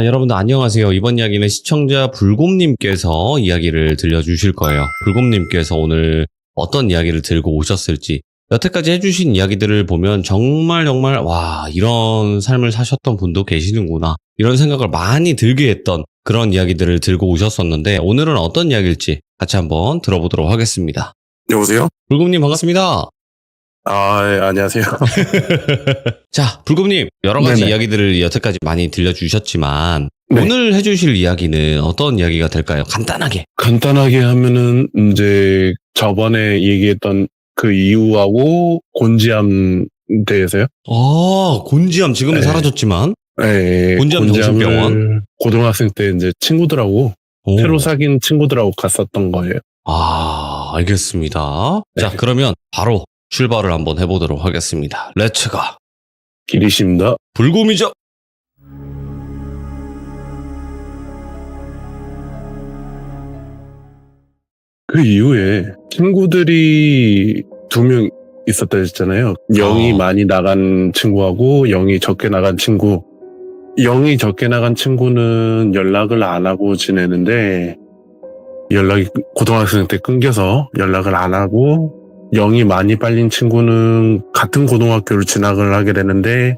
여러분들 안녕하세요. 이번 이야기는 시청자 불곰님께서 이야기를 들려주실 거예요. 불곰님께서 오늘 어떤 이야기를 들고 오셨을지, 여태까지 해주신 이야기들을 보면 정말 와, 이런 삶을 사셨던 분도 계시는구나, 이런 생각을 많이 들게 했던 그런 이야기들을 들고 오셨었는데, 오늘은 어떤 이야기일지 같이 한번 들어보도록 하겠습니다. 여보세요? 불곰님 반갑습니다. 예, 안녕하세요. 자, 불곰님, 여러 가지 네네. 이야기들을 여태까지 많이 들려주셨지만 네. 오늘 해주실 이야기는 어떤 이야기가 될까요? 간단하게. 간단하게 하면은 이제 저번에 얘기했던 그 이유하고 곤지암 대해서요. 곤지암 지금은 네. 사라졌지만. 네, 곤지암 정신병원. 고등학생 때 이제 친구들하고 새로 사귄 친구들하고 갔었던 거예요. 알겠습니다. 네. 자, 그러면 바로 출발을 한번 해보도록 하겠습니다. 렛츠가. 길이십니다. 불곰이죠. 그 이후에 친구들이 2명 있었다 했잖아요. 영이 많이 나간 친구하고 영이 적게 나간 친구. 영이 적게 나간 친구는 연락을 안 하고 지내는데, 연락이 고등학생 때 끊겨서 연락을 안 하고, 영이 많이 빨린 친구는 같은 고등학교를 진학을 하게 되는데,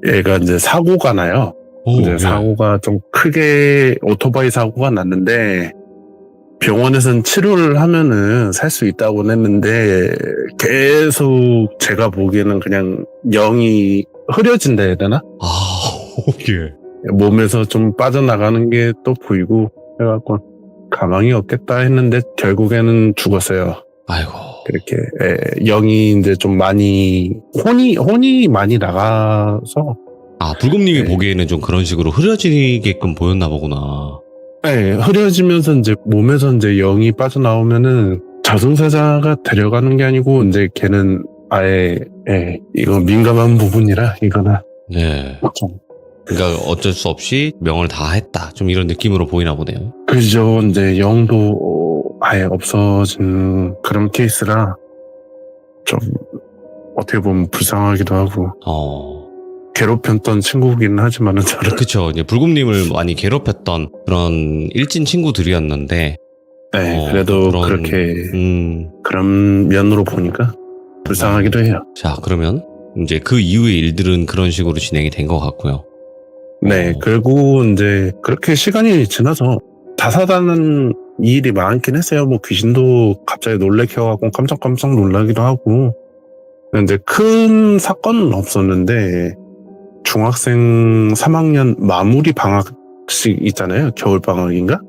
얘가 이제 사고가 나요. 이제 사고가 좀 크게 오토바이 사고가 났는데, 병원에서는 치료를 하면은 살 수 있다고 했는데, 계속 제가 보기에는 그냥 영이 흐려진다 해야 되나? 예. 몸에서 좀 빠져나가는 게 또 보이고 해갖고 가망이 없겠다 했는데 결국에는 죽었어요. 아이고. 그렇게 영이 이제 좀 많이 혼이 많이 나가서. 불곰님이 보기에는 좀 그런 식으로 흐려지게끔 보였나 보구나. 네, 흐려지면서 이제 몸에서 이제 영이 빠져나오면은 저승사자가 데려가는 게 아니고 이제 걔는 아예 이거 민감한 부분이라 이거는. 네. 그러니까 어쩔 수 없이 명을 다 했다, 좀 이런 느낌으로 보이나 보네요. 그죠. 이제 영도 아예 없어진 그런 케이스라 좀 어떻게 보면 불쌍하기도 하고 괴롭혔던 친구긴 하지만은 저를. 그쵸. 이제 불곰님을 많이 괴롭혔던 그런 일진 친구들이었는데, 그래도 그렇게 그런 면으로 보니까 불쌍하기도 해요. 자, 그러면 이제 그 이후의 일들은 그런 식으로 진행이 된 것 같고요. 네, 그리고 이제 그렇게 시간이 지나서 다사다난 일이 많긴 했어요. 뭐 귀신도 갑자기 놀래켜갖고 깜짝 놀라기도 하고. 근데 큰 사건은 없었는데, 중학생 3학년 마무리 방학식 있잖아요. 겨울 방학인가?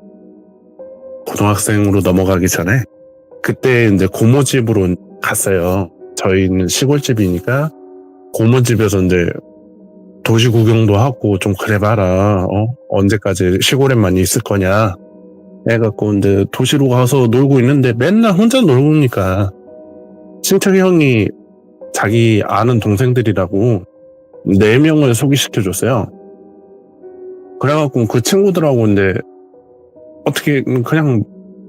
고등학생으로 넘어가기 전에. 그때 이제 고모 집으로 갔어요. 저희는 시골집이니까 고모집에서 이제 도시 구경도 하고 좀 그래봐라. 언제까지 시골에만 있을 거냐 해갖고 이제 도시로 가서 놀고 있는데 맨날 혼자 놀고니까 친척 형이 자기 아는 동생들이라고 4명을 소개시켜줬어요. 그래갖고 그 친구들하고 이제 어떻게 그냥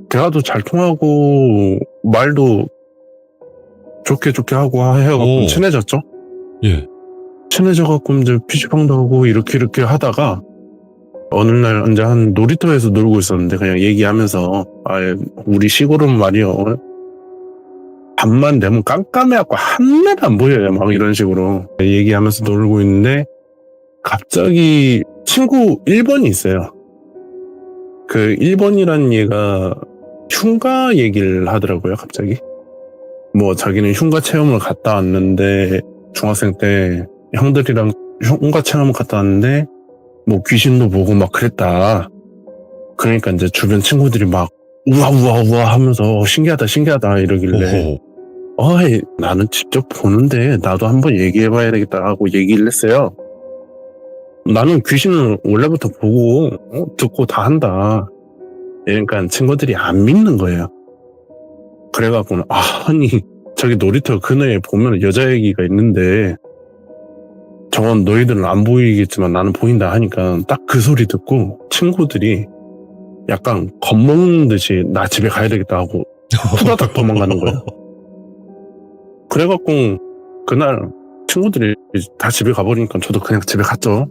대화도 잘 통하고 말도 좋게 하고 해갖고 친해졌죠. 예. 친해져갖고 이제 PC방도 하고 이렇게 하다가 어느 날 이제 한 놀이터에서 놀고 있었는데 그냥 얘기하면서 우리 시골은 말이요, 밤만 되면 깜깜해갖고 한눈도 안 보여요. 막 이런 식으로 얘기하면서 놀고 있는데 갑자기 친구 1번이 있어요. 그 1번이라는 얘가 흉가 얘기를 하더라고요. 갑자기 뭐 자기는 흉가 체험을 갔다 왔는데, 중학생 때 형들이랑 흉가 체험을 갔다 왔는데 뭐 귀신도 보고 막 그랬다. 그러니까 이제 주변 친구들이 막 우와 하면서 신기하다 이러길래 나는 직접 보는데 나도 한번 얘기해봐야 되겠다 하고 얘기를 했어요. 나는 귀신을 원래부터 보고 듣고 다 한다. 그러니까 친구들이 안 믿는 거예요. 그래갖고는 아니 저기 놀이터 그네에 보면 여자 얘기가 있는데 저건 너희들은 안 보이겠지만 나는 보인다 하니까 딱 그 소리 듣고 친구들이 약간 겁먹는 듯이 나 집에 가야 되겠다 하고 후다닥 도망가는 거예요. 그래갖고 그날 친구들이 다 집에 가버리니까 저도 그냥 집에 갔죠.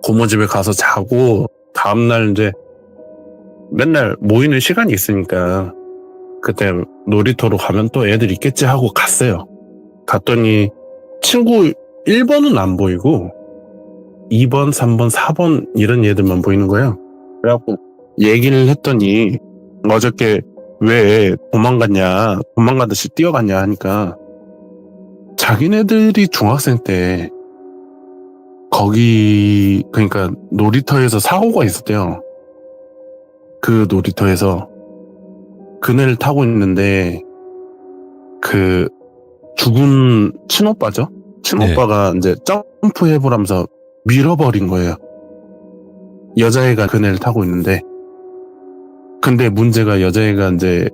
고모 집에 가서 자고 다음날 이제 맨날 모이는 시간이 있으니까 그때 놀이터로 가면 또 애들 있겠지 하고 갔어요. 갔더니 친구 1번은 안 보이고 2번, 3번, 4번 이런 애들만 보이는 거예요. 그래갖고 얘기를 했더니 어저께 왜 도망가듯이 뛰어갔냐 하니까 자기네들이 중학생 때 거기 그러니까 놀이터에서 사고가 있었대요. 그 놀이터에서 그네를 타고 있는데 그 죽은 친오빠죠? 친오빠가 이제 점프해보라면서 밀어버린 거예요. 여자애가 그네를 타고 있는데 근데 문제가 여자애가 이제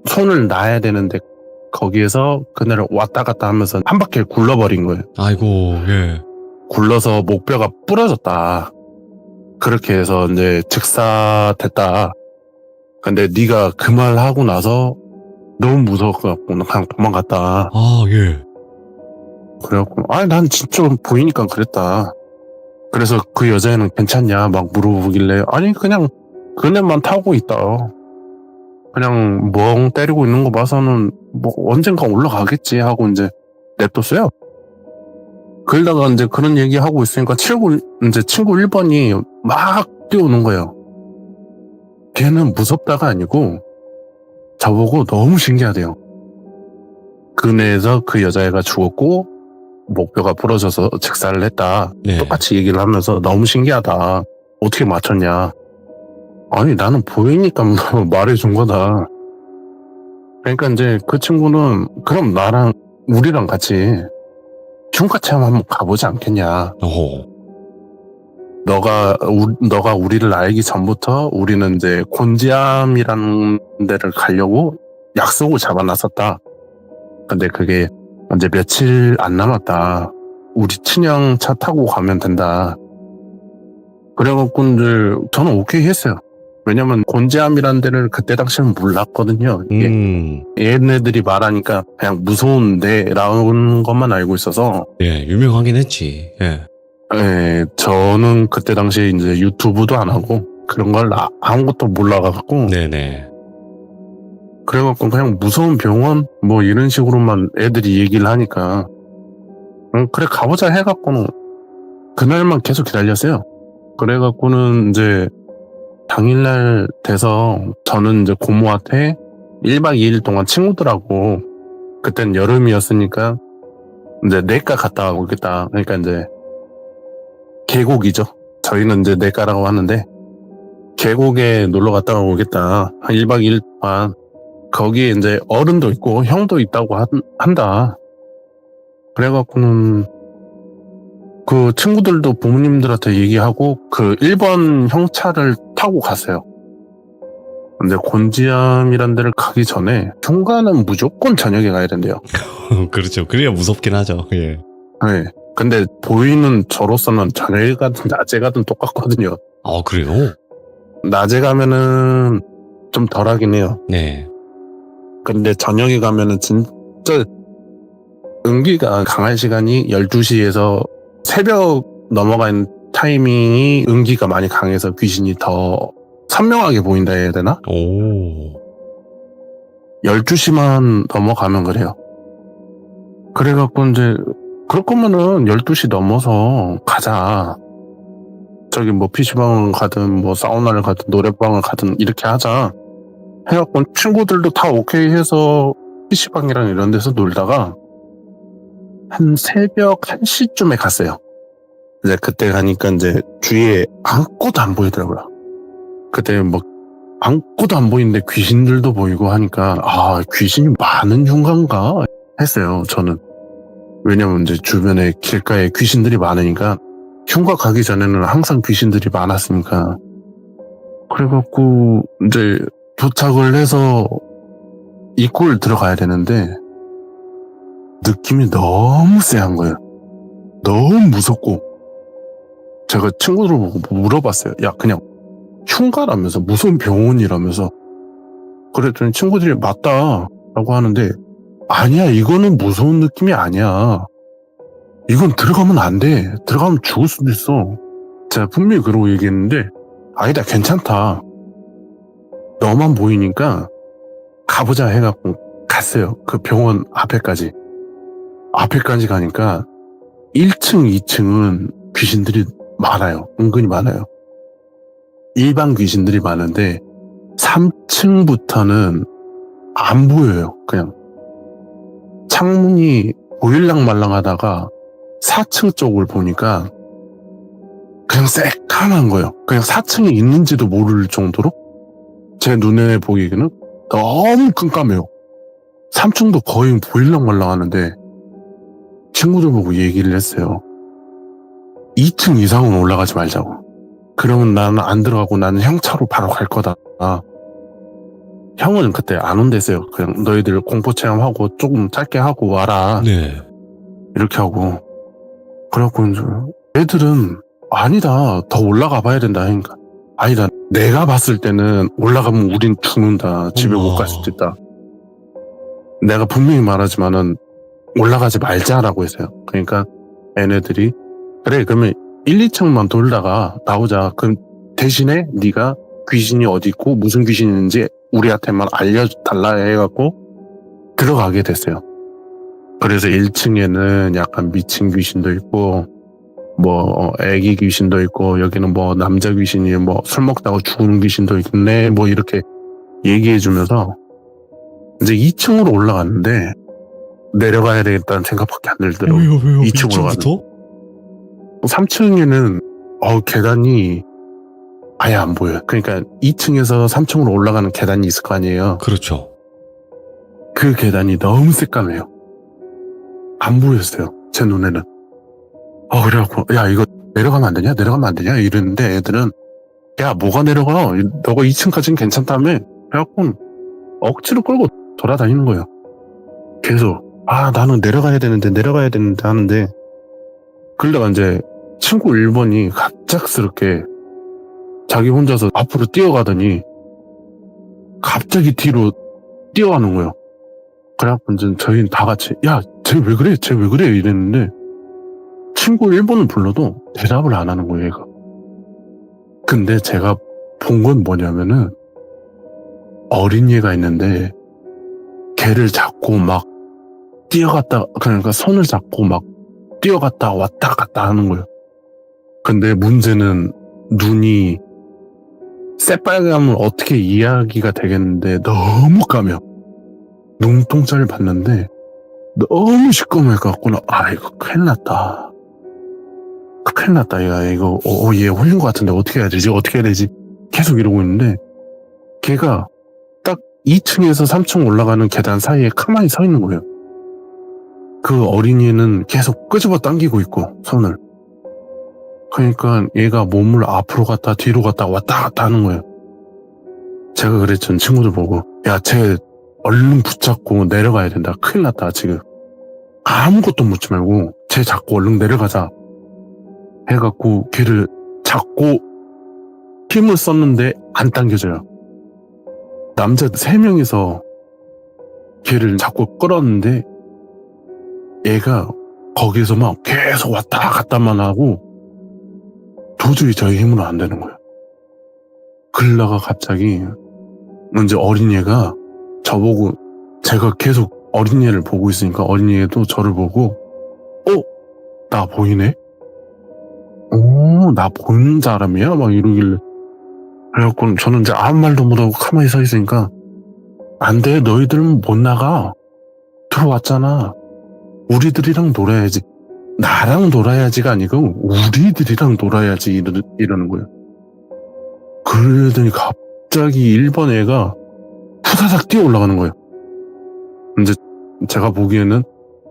손을 놔야 되는데 거기에서 그네를 왔다 갔다 하면서 한 바퀴를 굴러버린 거예요. 아이고, 예. 굴러서 목뼈가 부러졌다. 그렇게 해서 이제 즉사됐다. 근데 네가 그 말 하고 나서 너무 무서워갖고 그냥 도망갔다. 아, 예. 그래갖고 난 진짜 보이니까 그랬다. 그래서 그 여자애는 괜찮냐 막 물어보길래 아니 그냥 그네만 타고 있다. 그냥 멍 때리고 있는 거 봐서는 뭐 언젠가 올라가겠지 하고 이제 냅뒀어요. 그러다가 이제 그런 얘기 하고 있으니까 친구 1번이 막 뛰어오는 거예요. 걔는 무섭다가 아니고 저보고 너무 신기하대요. 그네에서 그 여자애가 죽었고 목뼈가 부러져서 즉사를 했다. 네. 똑같이 얘기를 하면서 너무 신기하다. 어떻게 맞췄냐. 아니 나는 보이니까 말해준 거다. 그러니까 이제 그 친구는 그럼 우리랑 같이 흉가 체험 한번 가보지 않겠냐. 어허. 너가 우리를 알기 전부터 우리는 이제 곤지암이라는 데를 가려고 약속을 잡아놨었다. 근데 그게 이제 며칠 안 남았다. 우리 친형 차 타고 가면 된다. 그래갖고 이제 저는 오케이 했어요. 왜냐면 곤지암이라는 데를 그때 당시는 몰랐거든요. 이게 얘네들이 말하니까 그냥 무서운데라는 것만 알고 있어서. 예, 유명하긴 했지. 예. 예, 저는 그때 당시에 이제 유튜브도 안 하고 그런 걸 아무것도 몰라갖고. 네네. 그래갖고 그냥 무서운 병원 뭐 이런 식으로만 애들이 얘기를 하니까 그래 가보자 해갖고는 그날만 계속 기다렸어요. 그래갖고는 이제 당일날 돼서 저는 이제 고모한테 1박 2일 동안 친구들하고 그땐 여름이었으니까 이제 내과 갔다 오겠다. 그러니까 이제 계곡이죠. 저희는 이제 내과라고 하는데 계곡에 놀러 갔다 오겠다. 한 1박 2일 동안 거기에 이제 어른도 있고 형도 있다고 한다. 그래갖고는 그 친구들도 부모님들한테 얘기하고 그 1번 형차를 타고 갔어요. 근데 곤지암이란 데를 가기 전에 흉가는 무조건 저녁에 가야 된대요. 그렇죠. 그래야 무섭긴 하죠. 예. 네. 근데 보이는 저로서는 저녁에 가든 낮에 가든 똑같거든요. 아, 그래요? 낮에 가면은 좀 덜하긴 해요. 네. 근데 저녁에 가면은 진짜 은기가 강할 시간이 12시에서 새벽 넘어가는 타이밍이 은기가 많이 강해서 귀신이 더 선명하게 보인다 해야 되나? 오. 12시만 넘어가면 그래요. 그래갖고 이제 그럴 거면은 12시 넘어서 가자. 저기 뭐 PC방을 가든 뭐 사우나를 가든 노래방을 가든 이렇게 하자. 해갖고 친구들도 다 오케이 해서 PC방이랑 이런 데서 놀다가 한 새벽 1시쯤에 갔어요. 이제 그때 가니까 이제 주위에 아무것도 안 보이더라고요. 그때 뭐 아무것도 안 보이는데 귀신들도 보이고 하니까 귀신이 많은 흉가인가 했어요. 저는. 왜냐면 이제 주변에 길가에 귀신들이 많으니까 흉가 가기 전에는 항상 귀신들이 많았으니까. 그래갖고 이제 도착을 해서 입구를 들어가야 되는데 느낌이 너무 쎄한 거예요. 너무 무섭고. 제가 친구들 보고 물어봤어요. 야, 그냥 흉가라면서 무슨 병원이라면서. 그랬더니 친구들이 맞다 라고 하는데 아니야, 이거는 무서운 느낌이 아니야. 이건 들어가면 안 돼. 들어가면 죽을 수도 있어. 제가 분명히 그러고 얘기했는데, 아니다, 괜찮다. 너만 보이니까 가보자 해갖고 갔어요. 그 병원 앞에까지. 앞에까지 가니까 1층, 2층은 귀신들이 많아요. 은근히 많아요. 일반 귀신들이 많은데 3층부터는 안 보여요. 그냥 창문이 보일랑 말랑 하다가 4층 쪽을 보니까 그냥 새까만 거예요. 그냥 4층에 있는지도 모를 정도로 제 눈에 보기에는 너무 깜깜해요. 3층도 거의 보일랑 말랑 하는데 친구들 보고 얘기를 했어요. 2층 이상은 올라가지 말자고. 그러면 나는 안 들어가고 나는 형 차로 바로 갈 거다. 형은 그때 안 온댔어요. 그냥 너희들 공포 체험하고 조금 짧게 하고 와라. 네. 이렇게 하고. 그래갖고 이제 애들은 아니다. 더 올라가 봐야 된다. 하니까 아니다. 내가 봤을 때는 올라가면 우린 죽는다. 집에 못 갈 수도 있다. 내가 분명히 말하지만은 올라가지 말자라고 했어요. 그러니까 얘네들이 그래 그러면 1, 2층만 돌다가 나오자. 그럼 대신에 네가 귀신이 어디 있고 무슨 귀신인지 우리한테만 알려달라 해갖고 들어가게 됐어요. 그래서 1층에는 약간 미친 귀신도 있고 뭐 애기 귀신도 있고 여기는 뭐 남자 귀신이 뭐 술 먹다가 죽는 귀신도 있네 뭐 이렇게 얘기해주면서 이제 2층으로 올라갔는데 내려가야 되겠다는 생각밖에 안 들더라고요. 왜요? 2층으로 가는. 3층에는 계단이 아예 안 보여요. 그러니까 2층에서 3층으로 올라가는 계단이 있을 거 아니에요. 그렇죠. 그 계단이 너무 새까매요. 안 보였어요. 제 눈에는. 그래갖고 야 이거 내려가면 안 되냐? 내려가면 안 되냐? 이랬는데 애들은 야 뭐가 내려가? 너가 2층까지는 괜찮다며? 그래갖고 억지로 끌고 돌아다니는 거예요. 계속 나는 내려가야 되는데 하는데 그러다가 이제 친구 1번이 갑작스럽게 자기 혼자서 앞으로 뛰어가더니 갑자기 뒤로 뛰어가는 거예요. 그래갖고 이제 저희는 다 같이 야, 쟤 왜 그래? 이랬는데 친구 1번을 불러도 대답을 안 하는 거예요, 얘가. 근데 제가 본 건 뭐냐면은 어린이가 있는데 걔를 잡고 막 뛰어갔다 그러니까 손을 잡고 막 뛰어갔다 왔다 갔다 하는 거예요. 근데 문제는 눈이 새빨가면 어떻게 이야기가 되겠는데 너무 까며 눈동자를 봤는데 너무 시꺼매갖고는 이거 큰일 났다. 이거 얘 홀린 것 같은데 어떻게 해야 되지 계속 이러고 있는데 걔가 딱 2층에서 3층 올라가는 계단 사이에 가만히 서 있는 거예요. 그 어린이는 계속 끄집어 당기고 있고 손을. 그러니까 얘가 몸을 앞으로 갔다 뒤로 갔다 왔다 갔다 하는 거예요. 제가 그랬죠. 친구들 보고 야, 쟤 얼른 붙잡고 내려가야 된다. 큰일 났다 지금. 아무것도 묻지 말고 쟤 잡고 얼른 내려가자 해갖고 걔를 잡고 힘을 썼는데 안 당겨져요. 남자 3명이서 걔를 잡고 끌었는데 얘가 거기서 막 계속 왔다 갔다만 하고 도저히 저희 힘으로 안 되는 거예요. 그러다가 갑자기 이제 어린이가 저보고 제가 계속 어린이를 보고 있으니까 어린이도 저를 보고 나 보이네? 나 보이는 사람이야? 막 이러길래 그래갖고 저는 이제 아무 말도 못하고 가만히 서 있으니까 안 돼, 너희들은 못 나가. 들어왔잖아. 우리들이랑 놀아야지. 나랑 놀아야지가 아니고 우리들이랑 놀아야지 이러는 거예요. 그러더니 갑자기 1번 애가 후다닥 뛰어 올라가는 거예요. 이제 제가 보기에는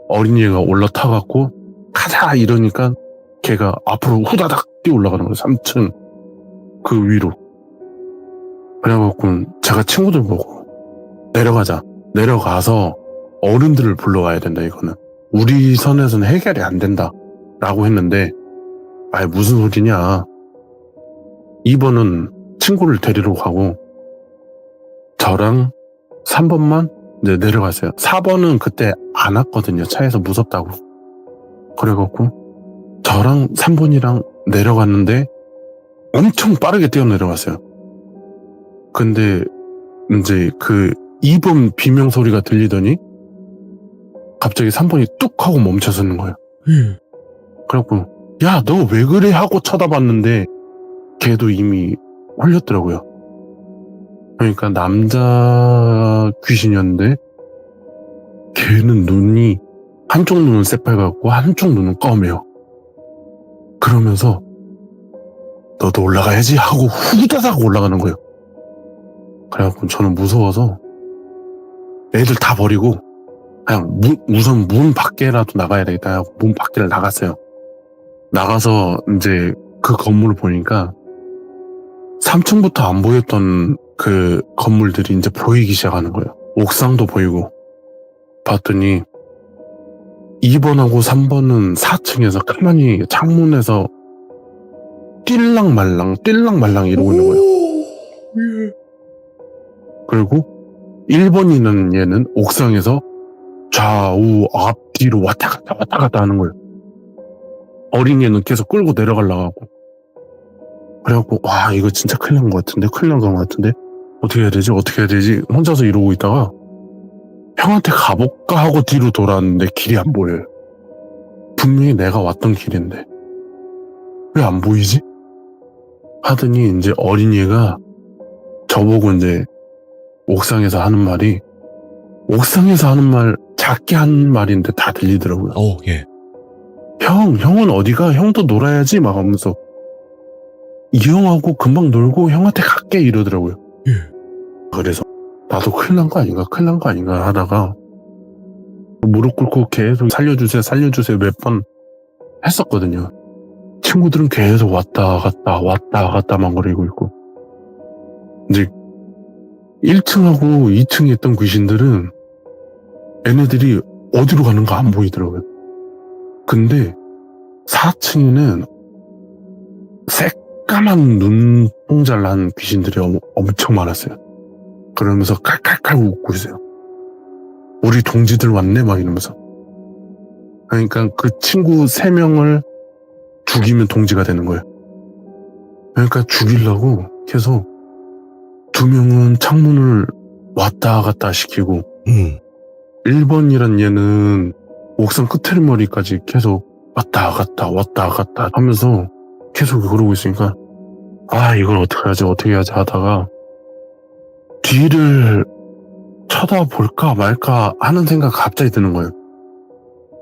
어린이가 올라타갖고 가자 이러니까 걔가 앞으로 후다닥 뛰어 올라가는 거예요. 3층 그 위로. 그래갖고 제가 친구들 보고 내려가자. 내려가서 어른들을 불러와야 된다 이거는. 우리 선에서는 해결이 안 된다 라고 했는데 무슨 소리냐. 2번은 친구를 데리러 가고 저랑 3번만 이제 내려갔어요. 4번은 그때 안 왔거든요. 차에서 무섭다고. 그래갖고 저랑 3번이랑 내려갔는데 엄청 빠르게 뛰어내려갔어요. 근데 이제 그 2번 비명 소리가 들리더니 갑자기 3번이 뚝 하고 멈춰서는 거예요. 그래갖고 야, 너 왜 그래? 하고 쳐다봤는데 걔도 이미 홀렸더라고요. 그러니까 남자 귀신이었는데 걔는 눈이 한쪽 눈은 새빨갛고 한쪽 눈은 검해요. 그러면서 너도 올라가야지 하고 후다닥 올라가는 거예요. 그래갖고 저는 무서워서 애들 다 버리고 그냥 우선 문 밖에라도 나가야 되겠다 하고 문 밖에를 나갔어요. 나가서 이제 그 건물을 보니까 3층부터 안 보였던 그 건물들이 이제 보이기 시작하는 거예요. 옥상도 보이고. 봤더니 2번하고 3번은 4층에서 가만히 창문에서 뛸랑말랑 이러고 있는 거예요. 그리고 1번이는 얘는 옥상에서 좌우 앞뒤로 왔다 갔다 하는 거예요. 어린 얘는 계속 끌고 내려가려고 하고. 그래갖고 와, 이거 진짜 큰일 난 것 같은데 어떻게 해야 되지 혼자서 이러고 있다가 형한테 가볼까 하고 뒤로 돌아왔는데 길이 안 보여요. 분명히 내가 왔던 길인데 왜 안 보이지? 하더니 이제 어린이가 저보고 이제 옥상에서 하는 말이 작게 하는 말인데 다 들리더라고요. 예. 형은 어디가? 형도 놀아야지 막 하면서 이 형하고 금방 놀고 형한테 갈게 이러더라고요. 예. 그래서 나도 큰일 난 거 아닌가 하다가 무릎 꿇고 계속 살려주세요 몇 번 했었거든요. 친구들은 계속 왔다 갔다만 거리고 있고 이제 1층하고 2층에 있던 귀신들은 얘네들이 어디로 가는가 안 보이더라고요. 근데 4층에는 새까만 눈동자를 한 귀신들이 엄청 많았어요. 그러면서 칼칼칼 웃고 있어요. 우리 동지들 왔네 막 이러면서. 그러니까 그 친구 3명을 죽이면 동지가 되는 거예요. 그러니까 죽이려고 계속 2명은 창문을 왔다 갔다 시키고 1번이란 얘는 옥상 끝머리까지 계속 왔다 갔다 하면서 계속 그러고 있으니까 아, 이걸 어떻게 하지 하다가 뒤를 쳐다볼까 말까 하는 생각 갑자기 드는 거예요.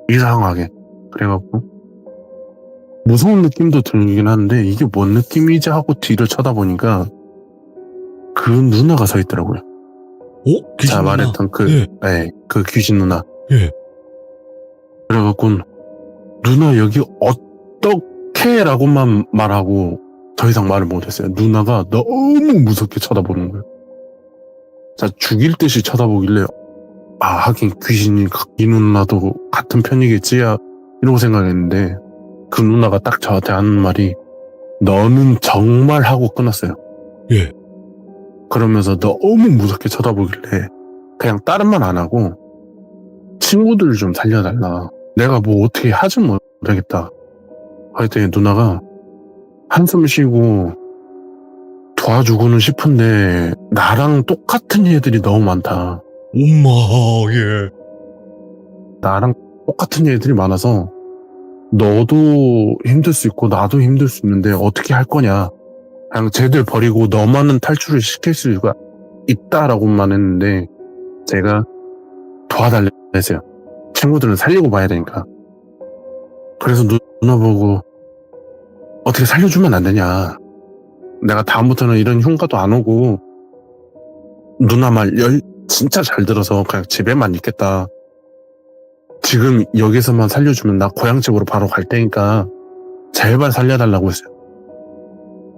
이상하게. 그래갖고 무서운 느낌도 들긴 하는데 이게 뭔 느낌이지 하고 뒤를 쳐다보니까 그 누나가 서 있더라고요. 귀신 제가 누나? 말했던 그 귀신 누나. 예. 그래갖고 누나 여기 어떻게 라고만 말하고 더 이상 말을 못했어요. 누나가 너무 무섭게 쳐다보는 거예요. 자, 죽일 듯이 쳐다보길래 아, 하긴 귀신이 이 누나도 같은 편이겠지 이러고 생각했는데 그 누나가 딱 저한테 하는 말이 너는 정말 하고 끊었어요. 예. 그러면서 너무 무섭게 쳐다보길래 그냥 다른 말 안 하고 친구들 좀 살려달라. 내가 뭐 어떻게 하지 못하겠다. 그랬더니 누나가 한숨 쉬고 도와주고는 싶은데 나랑 똑같은 애들이 너무 많다. 엄마, 예. 나랑 똑같은 애들이 많아서 너도 힘들 수 있고 나도 힘들 수 있는데 어떻게 할 거냐. 그냥 쟤들 버리고 너만은 탈출을 시킬 수가 있다라고만 했는데 제가 도와달라 했어요. 친구들은 살리고 봐야 되니까. 그래서 누나 보고 어떻게 살려주면 안 되냐. 내가 다음부터는 이런 흉가도 안 오고 누나 말 진짜 잘 들어서 그냥 집에만 있겠다. 지금 여기서만 살려주면 나 고향집으로 바로 갈 테니까 제발 살려달라고 했어요.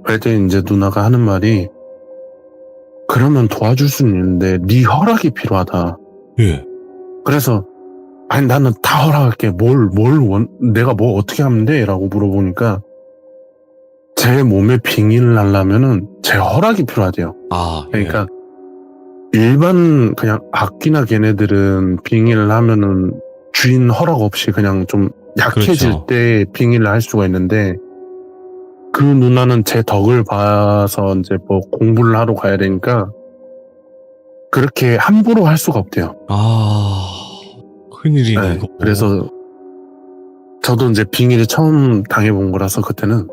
그랬더니 이제 누나가 하는 말이 그러면 도와줄 수는 있는데 네 허락이 필요하다. 예. 그래서 아니 나는 다 허락할게. 내가 뭐 어떻게 하면 돼? 라고 물어보니까 제 몸에 빙의를 하려면은 제 허락이 필요하대요. 아, 그러니까 일반 그냥 악귀나 걔네들은 빙의를 하면은 주인 허락 없이 그냥 좀 약해질 그렇죠. 때 빙의를 할 수가 있는데 그 누나는 제 덕을 봐서 이제 뭐 공부를 하러 가야 되니까 그렇게 함부로 할 수가 없대요. 아, 큰일이네, 네, 이거. 그래서 저도 이제 빙의를 처음 당해본 거라서 그때는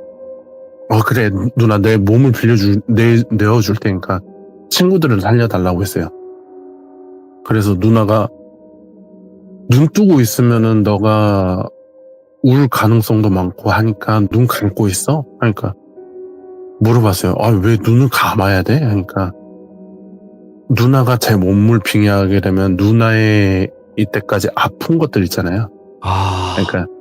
그래 누나 내 몸을 내어줄 테니까 친구들을 살려달라고 했어요. 그래서 누나가 눈 뜨고 있으면은 너가 울 가능성도 많고 하니까 눈 감고 있어? 하니까 물어봤어요. 왜 눈을 감아야 돼? 하니까 누나가 제 몸을 빙의하게 되면 누나의 이때까지 아픈 것들 있잖아요. 아, 그러니까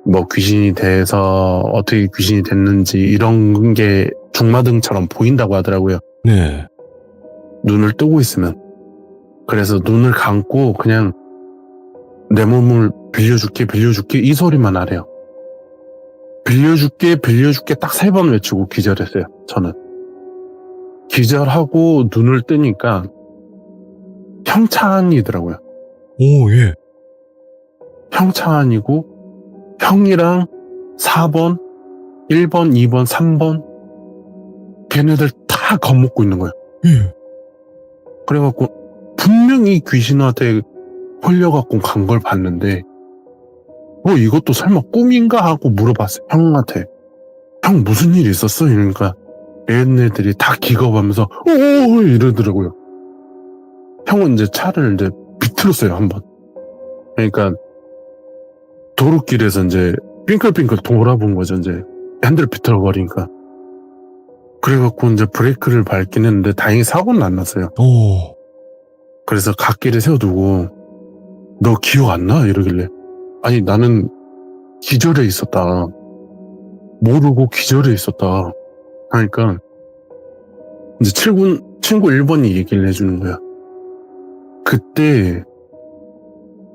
뭐 귀신이 돼서 어떻게 귀신이 됐는지 이런 게 중마등처럼 보인다고 하더라고요. 네. 눈을 뜨고 있으면. 그래서 눈을 감고 그냥 내 몸을 빌려줄게 이 소리만 하래요. 빌려줄게 딱 3번 외치고 기절했어요. 저는 기절하고 눈을 뜨니까 형찬이더라고요. 오, 예. 형찬이고 형이랑 4번 1번 2번 3번 걔네들 다 겁먹고 있는 거예요. 예. 그래갖고 분명히 귀신한테 홀려갖고 간 걸 봤는데 이것도 설마 꿈인가 하고 물어봤어요. 형한테. 형 무슨 일 있었어? 이러니까 얘네들이 다 기겁하면서 오 이러더라고요. 형은 이제 차를 이제 비틀었어요. 한번. 그러니까 도로길에서 이제 빙글빙글 돌아본 거죠. 이제 핸들 비틀어버리니까. 그래갖고 이제 브레이크를 밟긴 했는데 다행히 사고는 안 났어요. 오. 그래서 갓길에 세워두고 너 기억 안 나? 이러길래 아니 나는 기절해 있었다. 모르고 기절해 있었다. 하니까 이제 친구 1번이 얘기를 해주는 거야. 그때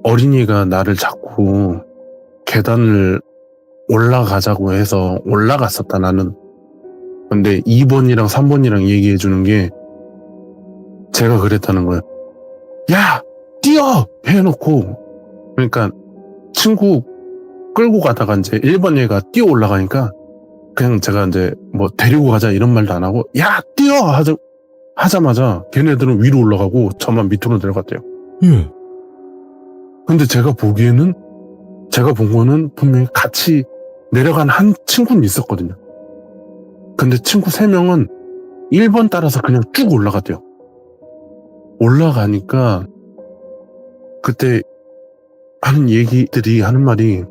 어린이가 나를 자꾸 계단을 올라가자고 해서 올라갔었다 나는. 근데 2번이랑 3번이랑 얘기해 주는 게 제가 그랬다는 거예요. 야 뛰어! 해놓고 그러니까 친구 끌고 가다가 이제 1번 얘가 뛰어 올라가니까 그냥 제가 이제 뭐 데리고 가자 이런 말도 안 하고 야 뛰어! 하자마자 걔네들은 위로 올라가고 저만 밑으로 내려갔대요. 예. 근데 제가 본 거는 분명히 같이 내려간 한 친구는 있었거든요. 근데 친구 3명은 1번 따라서 그냥 쭉 올라갔대요. 올라가니까 그때 하는 얘기들이 하는 말이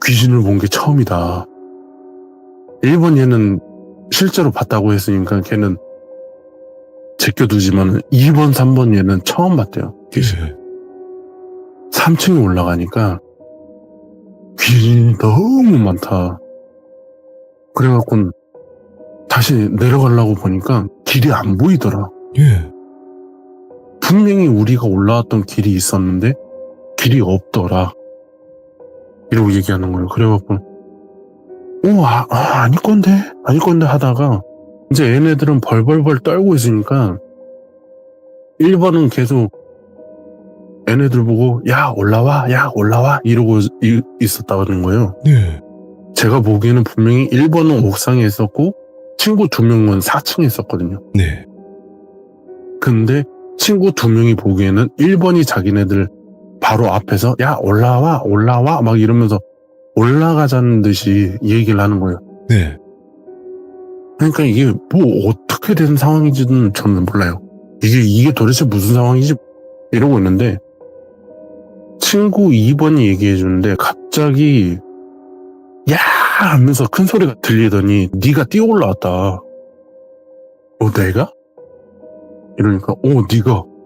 귀신을 본 게 처음이다. 1번 얘는 실제로 봤다고 했으니까 걔는 제껴두지만 2번, 3번 얘는 처음 봤대요. 귀신. 예. 3층에 올라가니까 귀신이 너무 많다. 그래갖고 다시 내려가려고 보니까 길이 안 보이더라. 예. 분명히 우리가 올라왔던 길이 있었는데 길이 없더라. 이러고 얘기하는 거예요. 그래갖고 아닐 건데 하다가 이제 얘네들은 벌벌벌 떨고 있으니까 1번은 계속 얘네들 보고 야 올라와 이러고 있었다는 거예요. 네. 제가 보기에는 분명히 1번은 옥상에 있었고 친구 2명은 4층에 있었거든요. 네. 근데 친구 2명이 보기에는 1번이 자기네들 바로 앞에서 야 올라와 막 이러면서 올라가자는 듯이 얘기를 하는 거예요. 네. 그러니까 이게 뭐 어떻게 된 상황인지는 저는 몰라요. 이게 도대체 무슨 상황인지 이러고 있는데 친구 2번이 얘기해 주는데 갑자기 야 하면서 큰 소리가 들리더니 네가 뛰어 올라왔다. 내가? 이러니까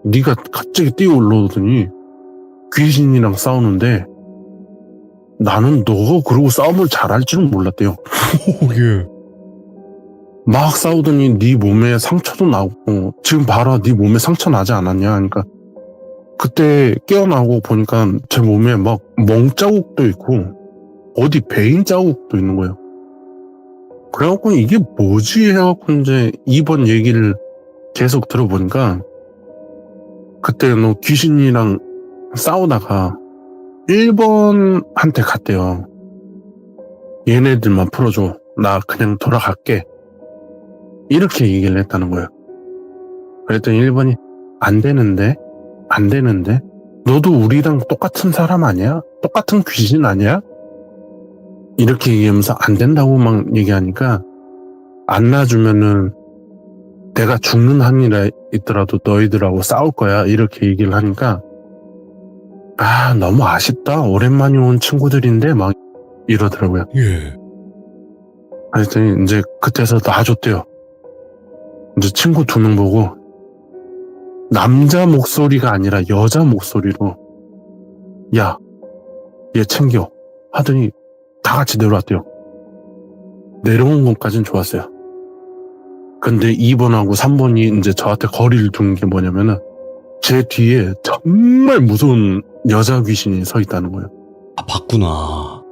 네가 갑자기 뛰어 올라오더니 귀신이랑 싸우는데 나는 너가 그러고 싸움을 잘할 줄은 몰랐대요. 오, 예. 막 싸우더니 네 몸에 상처도 나고 지금 봐라 네 몸에 상처 나지 않았냐 하니까 그때 깨어나고 보니까 제 몸에 막 멍자국도 있고 어디 베인 자국도 있는 거예요. 그래갖고 이게 뭐지 해갖고 이제 2번 얘기를 계속 들어보니까 그때 너 귀신이랑 싸우다가 1번한테 갔대요. 얘네들만 풀어줘. 나 그냥 돌아갈게. 이렇게 얘기를 했다는 거예요. 그랬더니 1번이 안 되는데? 안 되는데? 너도 우리랑 똑같은 사람 아니야? 똑같은 귀신 아니야? 이렇게 얘기하면서 안 된다고 막 얘기하니까 안 놔주면은 내가 죽는 한이라 있더라도 너희들하고 싸울 거야. 이렇게 얘기를 하니까 아, 너무 아쉽다. 오랜만에 온 친구들인데 막 이러더라고요. 예. 그랬더니 이제 그때서 놔줬대요. 이제 친구 2명 보고 남자 목소리가 아니라 여자 목소리로 야, 얘 챙겨 하더니 다 같이 내려왔대요. 내려온 것까진 좋았어요. 근데 2번하고 3번이 이제 저한테 거리를 둔 게 뭐냐면은 제 뒤에 정말 무서운 여자 귀신이 서 있다는 거예요. 아, 봤구나.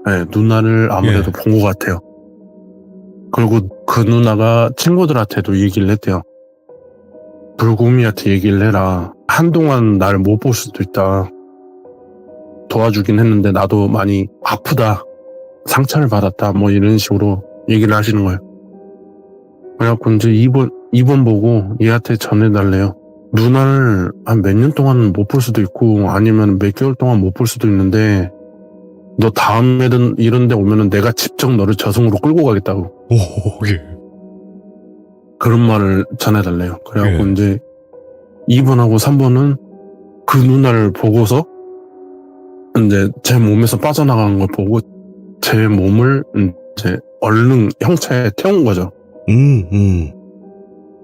네, 누나를 아무래도 본 것 같아요. 그리고 그 누나가 친구들한테도 얘기를 했대요. 불곰이한테 얘기를 해라. 한동안 날 못 볼 수도 있다. 도와주긴 했는데 나도 많이 아프다. 상처를 받았다. 뭐 이런 식으로 얘기를 하시는 거예요. 그래갖고 이제 2번 보고 얘한테 전해달래요. 누나를 한 몇 년 동안 못 볼 수도 있고 아니면 몇 개월 동안 못 볼 수도 있는데 너 다음에든 이런 데 오면은 내가 직접 너를 저승으로 끌고 가겠다고. 오, 예. 그런 말을 전해달래요. 그래갖고 예. 이제 2번하고 3번은 그 누나를 보고서 이제 제 몸에서 빠져나가는 걸 보고 제 몸을 이제 얼른 형차에 태운 거죠.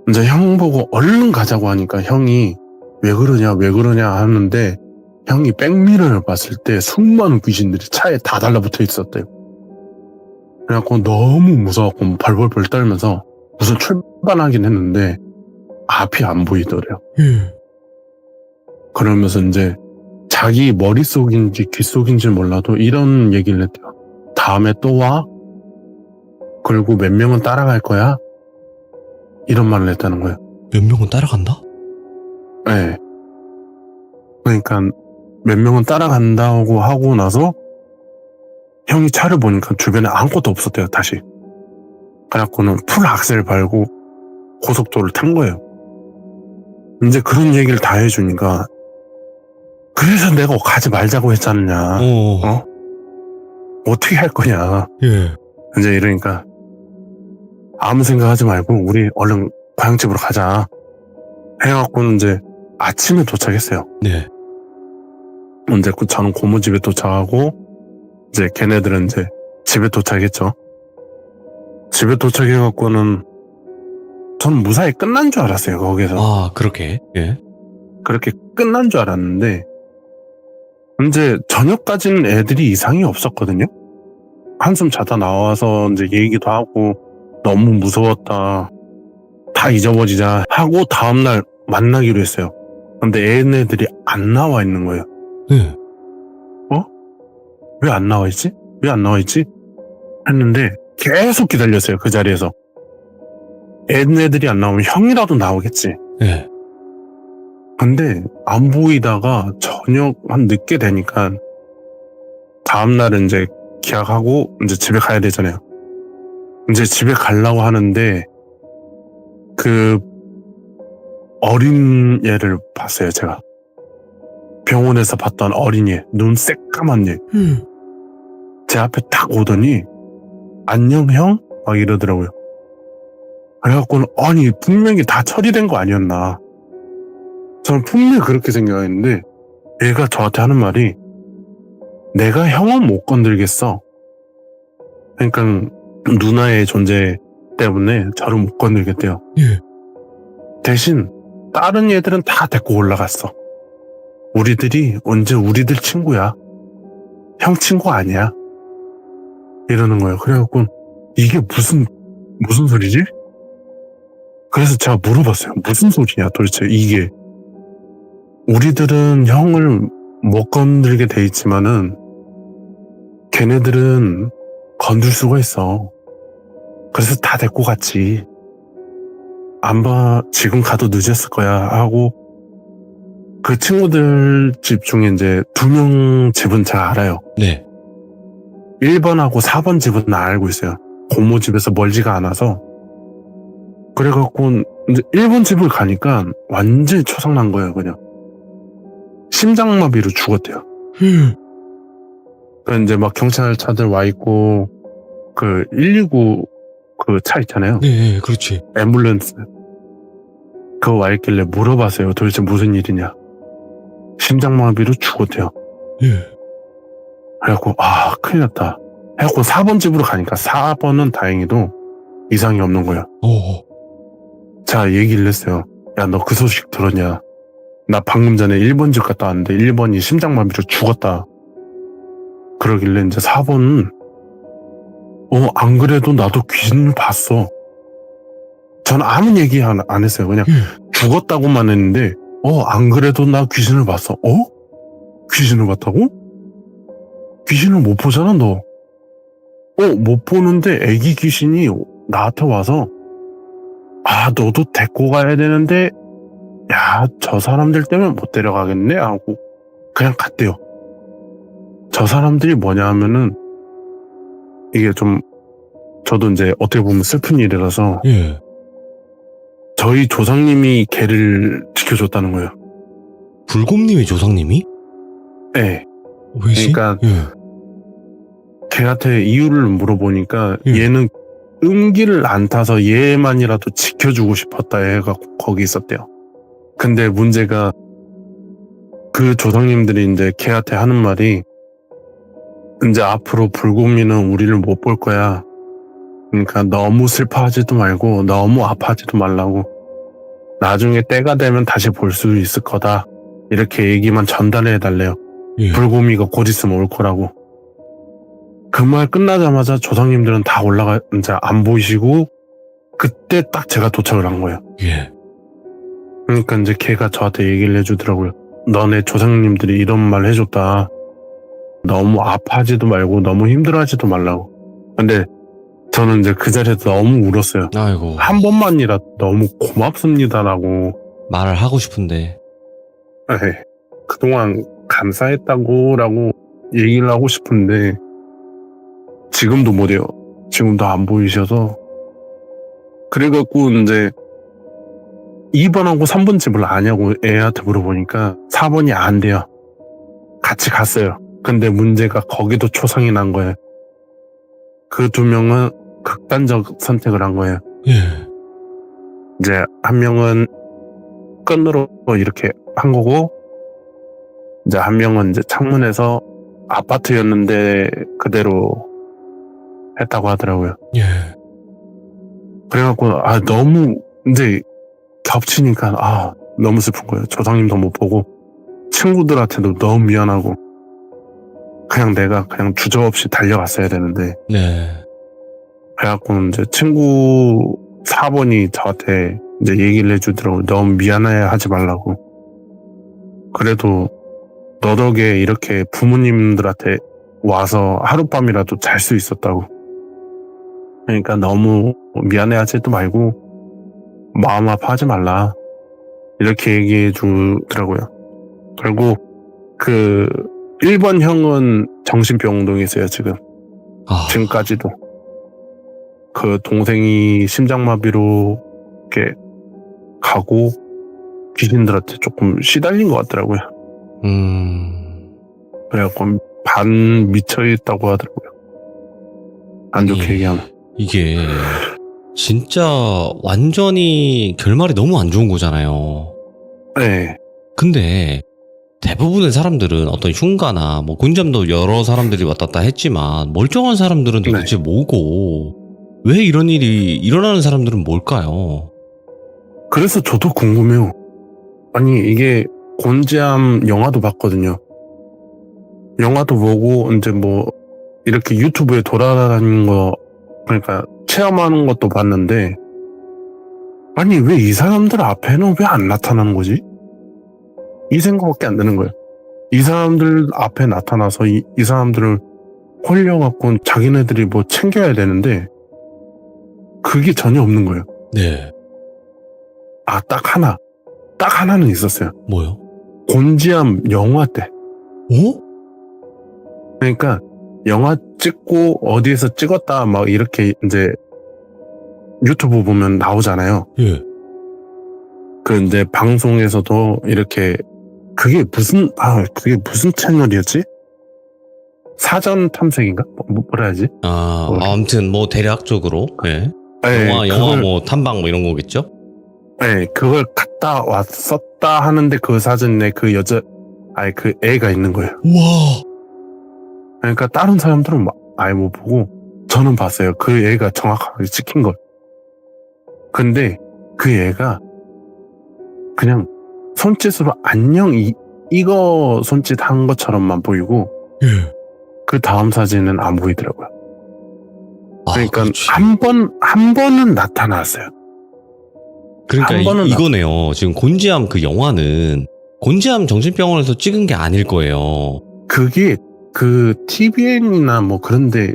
이제 형 보고 얼른 가자고 하니까 형이 왜 그러냐 하는데 형이 백미러를 봤을 때 수많은 귀신들이 차에 다 달라붙어 있었대요. 그래갖고 너무 무서웠고 벌벌벌 떨면서 무슨 출발하긴 했는데 앞이 안 보이더래요. 예. 그러면서 이제 자기 머릿속인지 귓속인지 몰라도 이런 얘기를 했대요. 다음에 또 와? 그리고 몇 명은 따라갈 거야? 이런 말을 했다는 거예요. 몇 명은 따라간다? 네. 그러니까 몇 명은 따라간다고 하고 나서 형이 차를 보니까 주변에 아무것도 없었대요. 다시. 그래갖고는 풀 악셀 밟고 고속도로를 탄 거예요. 이제 그런 얘기를 다 해주니까 그래서 내가 가지 말자고 했잖냐. 어떻게 할 거냐. 예. 이제 이러니까 아무 생각하지 말고 우리 얼른 고향집으로 가자. 해갖고는 이제 아침에 도착했어요. 네. 이제 저는 고모집에 도착하고 이제 걔네들은 이제 집에 도착했죠. 집에 도착해갖고는 저는 무사히 끝난 줄 알았어요. 거기서. 아, 그렇게. 예. 그렇게 끝난 줄 알았는데 이제 저녁까지는 애들이 이상이 없었거든요. 한숨 자다 나와서 이제 얘기도 하고 너무 무서웠다. 다 잊어버리자 하고 다음날 만나기로 했어요. 근데 얘네들이 안 나와 있는 거예요. 네. 왜 안 나와 있지? 왜 안 나와 있지? 했는데 계속 기다렸어요. 그 자리에서. 얘네들이 안 나오면 형이라도 나오겠지. 예. 근데 안 보이다가 저녁 한 늦게 되니까 다음날은 이제 기약하고 이제 집에 가야 되잖아요. 이제 집에 가려고 하는데 그 어린 얘를 봤어요. 제가 병원에서 봤던 어린이, 눈 새까만 얘. 제 앞에 딱 오더니 안녕 형? 막 이러더라고요. 그래갖고는 아니 분명히 다 처리된 거 아니었나. 저는 분명히 그렇게 생각했는데 얘가 저한테 하는 말이 내가 형은 못 건들겠어. 그러니까 누나의 존재 때문에 저를 못 건들겠대요. 예. 대신 다른 애들은 다 데리고 올라갔어. 우리들이 언제 우리들 친구야. 형 친구 아니야. 이러는 거예요. 그래갖고 이게 무슨 소리지? 그래서 제가 물어봤어요. 무슨 소리냐 도대체 이게. 우리들은 형을 못 건들게 돼 있지만은 걔네들은 건들 수가 있어. 그래서 다 데리고 갔지. 안 봐, 지금 가도 늦었을 거야 하고 그 친구들 집 중에 이제 2명 집은 제가 알아요. 네. 1번하고 4번 집은 알고 있어요. 고모 집에서 멀지가 않아서. 그래갖고 이제 1번 집을 가니까 완전히 초상난 거예요, 그냥. 심장마비로 죽었대요. 그 이제 막 경찰차들 와 있고 그 119 그 차 있잖아요. 네, 그렇지. 앰뷸런스. 그거 와 있길래 물어봤어요. 도대체 무슨 일이냐. 심장마비로 죽었대요. 예. 그래갖고 큰일 났다. 해갖고 4번 집으로 가니까 4번은 다행히도 이상이 없는 거예요. 자, 얘기를 했어요. 야, 너 그 소식 들었냐? 나 방금 전에 1번 집 갔다 왔는데 1번이 심장마비로 죽었다. 그러길래 이제 4번은 안 그래도 나도 귀신을 봤어. 저는 아무 얘기 안 했어요. 그냥 죽었다고만 했는데 안 그래도 나 귀신을 봤어. 귀신을 봤다고? 귀신을 못 보잖아, 너. 못 보는데 애기 귀신이 나한테 와서 너도 데리고 가야 되는데 야, 저 사람들 때문에 못 데려가겠네 하고 그냥 갔대요. 저 사람들이 뭐냐 하면은 이게 좀 저도 이제 어떻게 보면 슬픈 일이라서 예. 저희 조상님이 걔를 지켜줬다는 거예요. 불곰님의 조상님이? 네. 왜지? 그러니까 예. 걔한테 이유를 물어보니까 예. 얘는 음기를 안 타서 얘만이라도 지켜주고 싶었다 해가 거기 있었대요. 근데 문제가 그 조상님들이 이제 걔한테 하는 말이 이제 앞으로 불곰이는 우리를 못 볼 거야. 그러니까 너무 슬퍼하지도 말고 너무 아파하지도 말라고. 나중에 때가 되면 다시 볼 수 있을 거다. 이렇게 얘기만 전달해 달래요. 예. 불곰이가 곧 있으면 올 거라고. 그 말 끝나자마자 조상님들은 다 올라가 이제 안 보이시고 그때 딱 제가 도착을 한 거예요. 예. 그러니까 이제 걔가 저한테 얘기를 해주더라고요. 너네 조상님들이 이런 말 해줬다. 너무 아파하지도 말고 너무 힘들어하지도 말라고. 근데 저는 이제 그 자리에서 너무 울었어요. 아이고. 한 번만이라도 너무 고맙습니다라고. 말을 하고 싶은데. 그동안 감사했다고라고 얘기를 하고 싶은데 지금도 못해요. 지금도 안 보이셔서. 그래갖고 이제 2번하고 3번 집을 아냐고 애한테 물어보니까 4번이 안 돼요. 같이 갔어요. 근데 문제가 거기도 초상이 난 거예요. 그 2명은 극단적 선택을 한 거예요. 예. 이제 한 명은 끈으로 이렇게 한 거고 이제 한 명은 이제 창문에서 아파트였는데 그대로 했다고 하더라고요. 예. 그래갖고 너무 이제 겹치니까 너무 슬픈 거예요. 조상님도 못 보고 친구들한테도 너무 미안하고 그냥 내가 그냥 주저없이 달려갔어야 되는데 네. 그래갖고 이제 친구 4번이 저한테 이제 얘기를 해주더라고요. 너무 미안해 하지 말라고. 그래도 너 덕에 이렇게 부모님들한테 와서 하룻밤이라도 잘 수 있었다고. 그러니까 너무 미안해 하지도 말고 마음 아파하지 말라. 이렇게 얘기해 주더라고요. 그리고 그 1번 형은 정신병동에 있어요, 지금. 지금까지도. 그 동생이 심장마비로 이렇게 가고 귀신들한테 조금 시달린 것 같더라고요. 그래갖고 반 미쳐있다고 하더라고요. 안 좋게 얘기하면. 이게 진짜 완전히 결말이 너무 안 좋은 거잖아요. 네. 근데 대부분의 사람들은 어떤 흉가나 뭐 군잠도 여러 사람들이 왔다 갔다 했지만 멀쩡한 사람들은 도대체 뭐고 왜 이런 일이 일어나는 사람들은 뭘까요? 그래서 저도 궁금해요. 아니 이게 곤지암 영화도 봤거든요. 영화도 보고 이제 뭐 이렇게 유튜브에 돌아다니는 거 그러니까 체험하는 것도 봤는데 아니 왜 이 사람들 앞에는 왜 안 나타나는 거지? 이 생각밖에 안 드는 거예요. 이 사람들 앞에 나타나서 이 사람들을 홀려갖고 자기네들이 뭐 챙겨야 되는데 그게 전혀 없는 거예요. 네. 딱 하나는 있었어요. 뭐요? 곤지암 영화 때. 어? 그러니까 영화 찍고 어디에서 찍었다 막 이렇게 이제 유튜브 보면 나오잖아요. 예. 근데 방송에서도 이렇게 그게 무슨 채널이었지? 사전 탐색인가? 뭐라 해야지? 아무튼 뭐 대략적으로 예. 네, 영화 뭐 탐방 뭐 이런 거겠죠? 네, 그걸 갔다 왔었다 하는데 그 사진에 그 그 애가 있는 거예요. 와. 그러니까 다른 사람들은 아예 못 보고 저는 봤어요. 그 애가 정확하게 찍힌 걸. 근데 그 애가 그냥 손짓으로 안녕 이거 손짓 한 것처럼만 보이고 예. 그 다음 사진은 안 보이더라고요. 그러니까 그렇지. 한 번은 나타났어요. 그러니까 한 번은 이거네요. 지금 곤지암 그 영화는 곤지암 정신병원에서 찍은 게 아닐 거예요. 그게 그 TVN이나 뭐 그런데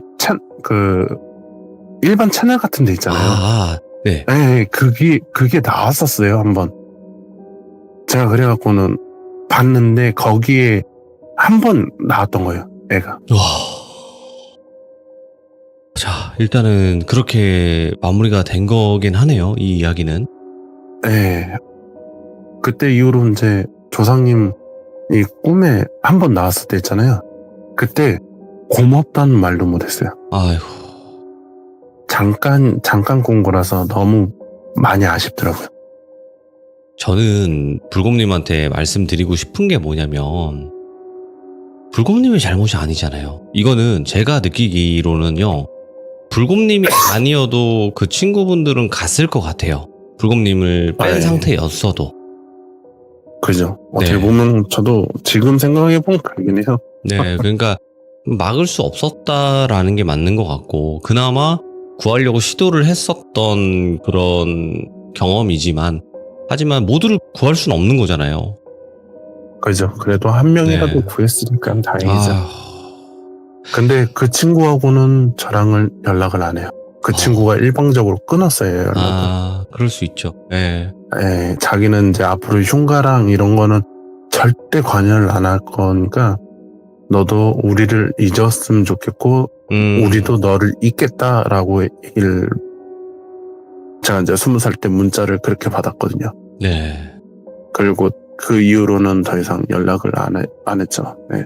일반 채널 같은 데 있잖아요. 네. 네, 그게 나왔었어요, 한 번. 제가 그래갖고는 봤는데 거기에 한 번 나왔던 거예요, 애가. 와. 자, 일단은 그렇게 마무리가 된 거긴 하네요, 이 이야기는. 네. 그때 이후로 이제 조상님 이 꿈에 한 번 나왔을 때 있잖아요. 그때 고맙다는 말도 못했어요. 아이고. 잠깐 꾼 거라서 너무 많이 아쉽더라고요. 저는 불곰님한테 말씀드리고 싶은 게 뭐냐면 불곰님의 잘못이 아니잖아요. 이거는 제가 느끼기로는요. 불곰님이 아니어도 그 친구분들은 갔을 것 같아요. 불곰님을 뺀 네. 상태였어도. 그죠. 어떻게 네. 보면 저도 지금 생각해보면 그러긴 해요. 네, 그러니까 막을 수 없었다라는 게 맞는 것 같고 그나마 구하려고 시도를 했었던 그런 경험이지만 하지만 모두를 구할 수는 없는 거잖아요. 그죠. 그래도 한 명이라도 네. 구했으니까 다행이죠. 아, 근데 그 친구하고는 저랑은 연락을 안 해요. 그 친구가 일방적으로 끊었어요, 연락을. 그럴 수 있죠. 네. 예, 자기는 이제 앞으로 흉가랑 이런 거는 절대 관여를 안 할 거니까 너도 우리를 잊었으면 좋겠고 우리도 너를 잊겠다라고 얘기를 제가 이제 20살 때 문자를 그렇게 받았거든요. 네. 그리고 그 이후로는 더 이상 연락을 안 했죠. 네.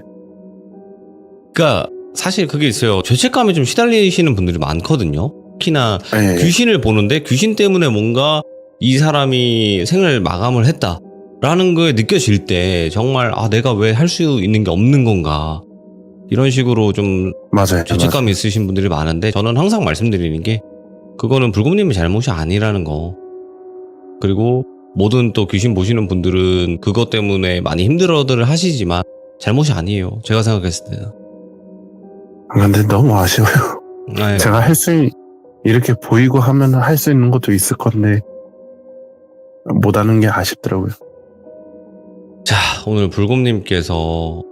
그러니까 사실 그게 있어요. 죄책감에 좀 시달리시는 분들이 많거든요. 특히나 네. 귀신을 보는데 귀신 때문에 뭔가 이 사람이 생을 마감을 했다라는 거에 느껴질 때 정말 내가 왜 할 수 있는 게 없는 건가 이런 식으로 좀 맞아요. 죄책감이 있으신 분들이 많은데 저는 항상 말씀드리는 게 그거는 불곰님의 잘못이 아니라는 거. 그리고 모든 또 귀신 보시는 분들은 그것 때문에 많이 힘들어들 하시지만 잘못이 아니에요. 제가 생각했을 때는. 근데 너무 아쉬워요. 네. 제가 이렇게 보이고 하면 할 수 있는 것도 있을 건데 못하는 게 아쉽더라고요. 자, 오늘 불곰님께서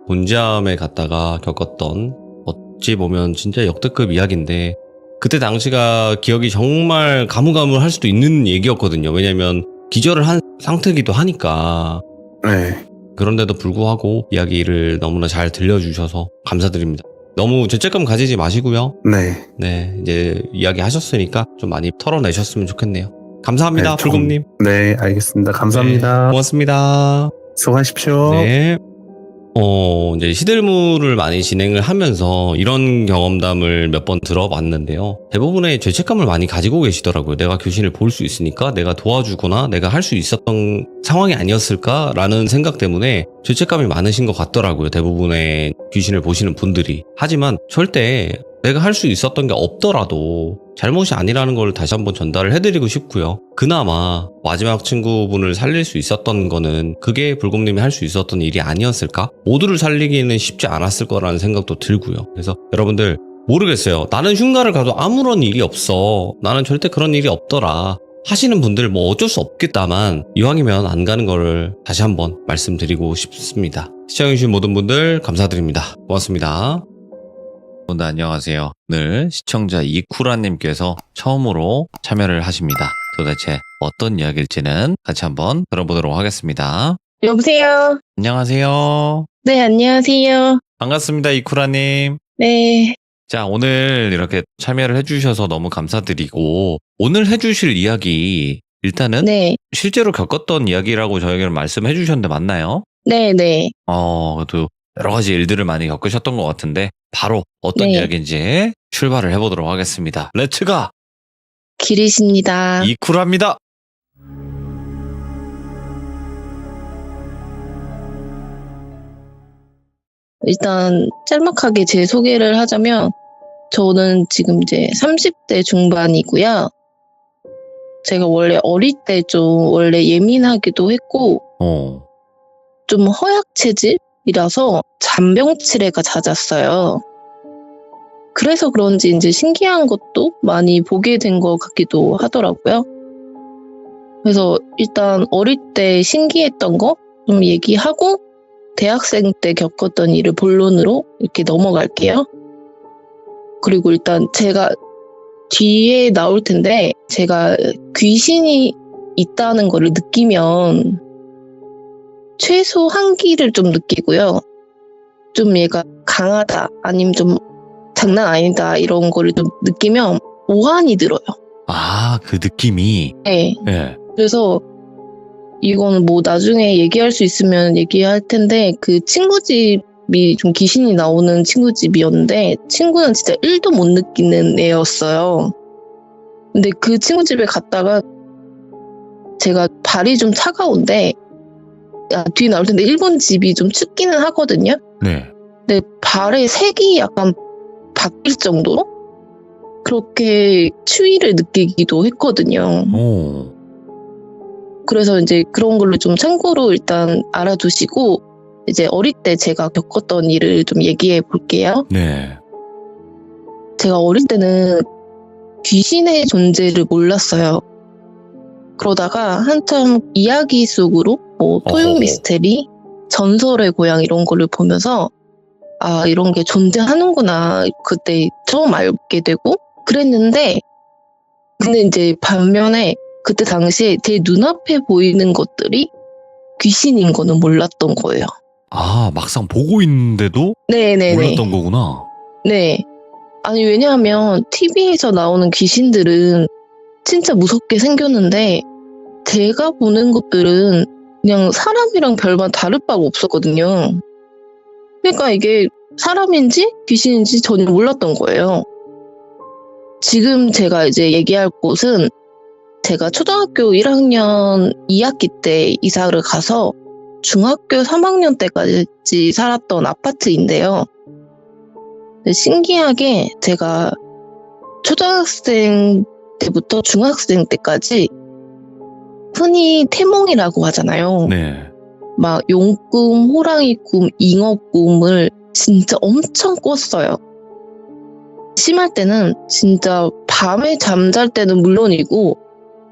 곤지암에 갔다가 겪었던 어찌 보면 진짜 역대급 이야기인데 그때 당시가 기억이 정말 가물가물할 수도 있는 얘기였거든요. 왜냐면 기절을 한 상태이기도 하니까. 네. 그런데도 불구하고 이야기를 너무나 잘 들려주셔서 감사드립니다. 너무 죄책감 가지지 마시고요. 네. 네, 이제 이야기 하셨으니까 좀 많이 털어내셨으면 좋겠네요. 감사합니다, 네, 불곰님. 네, 알겠습니다. 감사합니다. 네, 고맙습니다. 수고하십시오. 네. 이제 시들무를 많이 진행을 하면서 이런 경험담을 몇 번 들어봤는데요. 대부분의 죄책감을 많이 가지고 계시더라고요. 내가 귀신을 볼 수 있으니까 내가 도와주거나 내가 할 수 있었던 상황이 아니었을까라는 생각 때문에 죄책감이 많으신 것 같더라고요. 대부분의 귀신을 보시는 분들이. 하지만 절대 내가 할 수 있었던 게 없더라도 잘못이 아니라는 걸 다시 한번 전달을 해드리고 싶고요. 그나마 마지막 친구분을 살릴 수 있었던 거는 그게 불곰님이 할 수 있었던 일이 아니었을까? 모두를 살리기는 쉽지 않았을 거라는 생각도 들고요. 그래서 여러분들 모르겠어요. 나는 흉가를 가도 아무런 일이 없어. 나는 절대 그런 일이 없더라. 하시는 분들 뭐 어쩔 수 없겠다만 이왕이면 안 가는 거를 다시 한번 말씀드리고 싶습니다. 시청해주신 모든 분들 감사드립니다. 고맙습니다. 네, 안녕하세요. 오늘 시청자 이쿠라님께서 처음으로 참여를 하십니다. 도대체 어떤 이야기일지는 같이 한번 들어보도록 하겠습니다. 여보세요? 안녕하세요. 네, 안녕하세요. 반갑습니다, 이쿠라님. 네, 자, 오늘 이렇게 참여를 해주셔서 너무 감사드리고, 오늘 해주실 이야기, 일단은 네, 실제로 겪었던 이야기라고 저에게 말씀해 주셨는데 맞나요? 네, 네. 그래도 여러 가지 일들을 많이 겪으셨던 것 같은데, 바로 어떤 네. 이야기인지 출발을 해보도록 하겠습니다. 렛츠가! 길이십니다. 이쿠라입니다! 일단 짤막하게 제 소개를 하자면 저는 지금 이제 30대 중반이고요. 제가 원래 어릴 때 좀 원래 예민하기도 했고 좀 허약 체질이라서 잔병치레가 잦았어요. 그래서 그런지 이제 신기한 것도 많이 보게 된 것 같기도 하더라고요. 그래서 일단 어릴 때 신기했던 거 좀 얘기하고 대학생 때 겪었던 일을 본론으로 이렇게 넘어갈게요. 그리고 일단 제가 뒤에 나올 텐데 제가 귀신이 있다는 거를 느끼면 최소 한기를 좀 느끼고요. 좀 얘가 강하다 아니면 좀 장난 아니다 이런 거를 좀 느끼면 오한이 들어요. 아, 그 느낌이. 네. 예. 그래서 이거는 뭐 나중에 얘기할 수 있으면 얘기할 텐데 그 친구 집이 좀 귀신이 나오는 친구 집이었는데 친구는 진짜 1도 못 느끼는 애였어요. 근데 그 친구 집에 갔다가 제가 발이 좀 차가운데 뒤에 나올 텐데 일본 집이 좀 춥기는 하거든요. 네. 근데 발의 색이 약간 바뀔 정도로 그렇게 추위를 느끼기도 했거든요. 오. 그래서 이제 그런 걸로 좀 참고로 일단 알아두시고 이제 어릴 때 제가 겪었던 일을 좀 얘기해 볼게요. 네. 제가 어릴 때는 귀신의 존재를 몰랐어요. 그러다가 한참 이야기 속으로 뭐 토요 어허. 미스테리, 전설의 고향 이런 거를 보면서 아 이런 게 존재하는구나 그때 처음 알게 되고 그랬는데 근데 이제 반면에 그때 당시에 제 눈앞에 보이는 것들이 귀신인 거는 몰랐던 거예요. 아, 막상 보고 있는데도 네네네. 몰랐던 거구나. 네. 아니 왜냐하면 TV에서 나오는 귀신들은 진짜 무섭게 생겼는데 제가 보는 것들은 그냥 사람이랑 별반 다를 바가 없었거든요. 그러니까 이게 사람인지 귀신인지 전혀 몰랐던 거예요. 지금 제가 이제 얘기할 곳은 제가 초등학교 1학년 2학기 때 이사를 가서 중학교 3학년 때까지 살았던 아파트인데요. 신기하게 제가 초등학생 때부터 중학생 때까지 흔히 태몽이라고 하잖아요. 네. 막 용꿈, 호랑이꿈, 잉어꿈을 진짜 엄청 꿨어요. 심할 때는 진짜 밤에 잠잘 때는 물론이고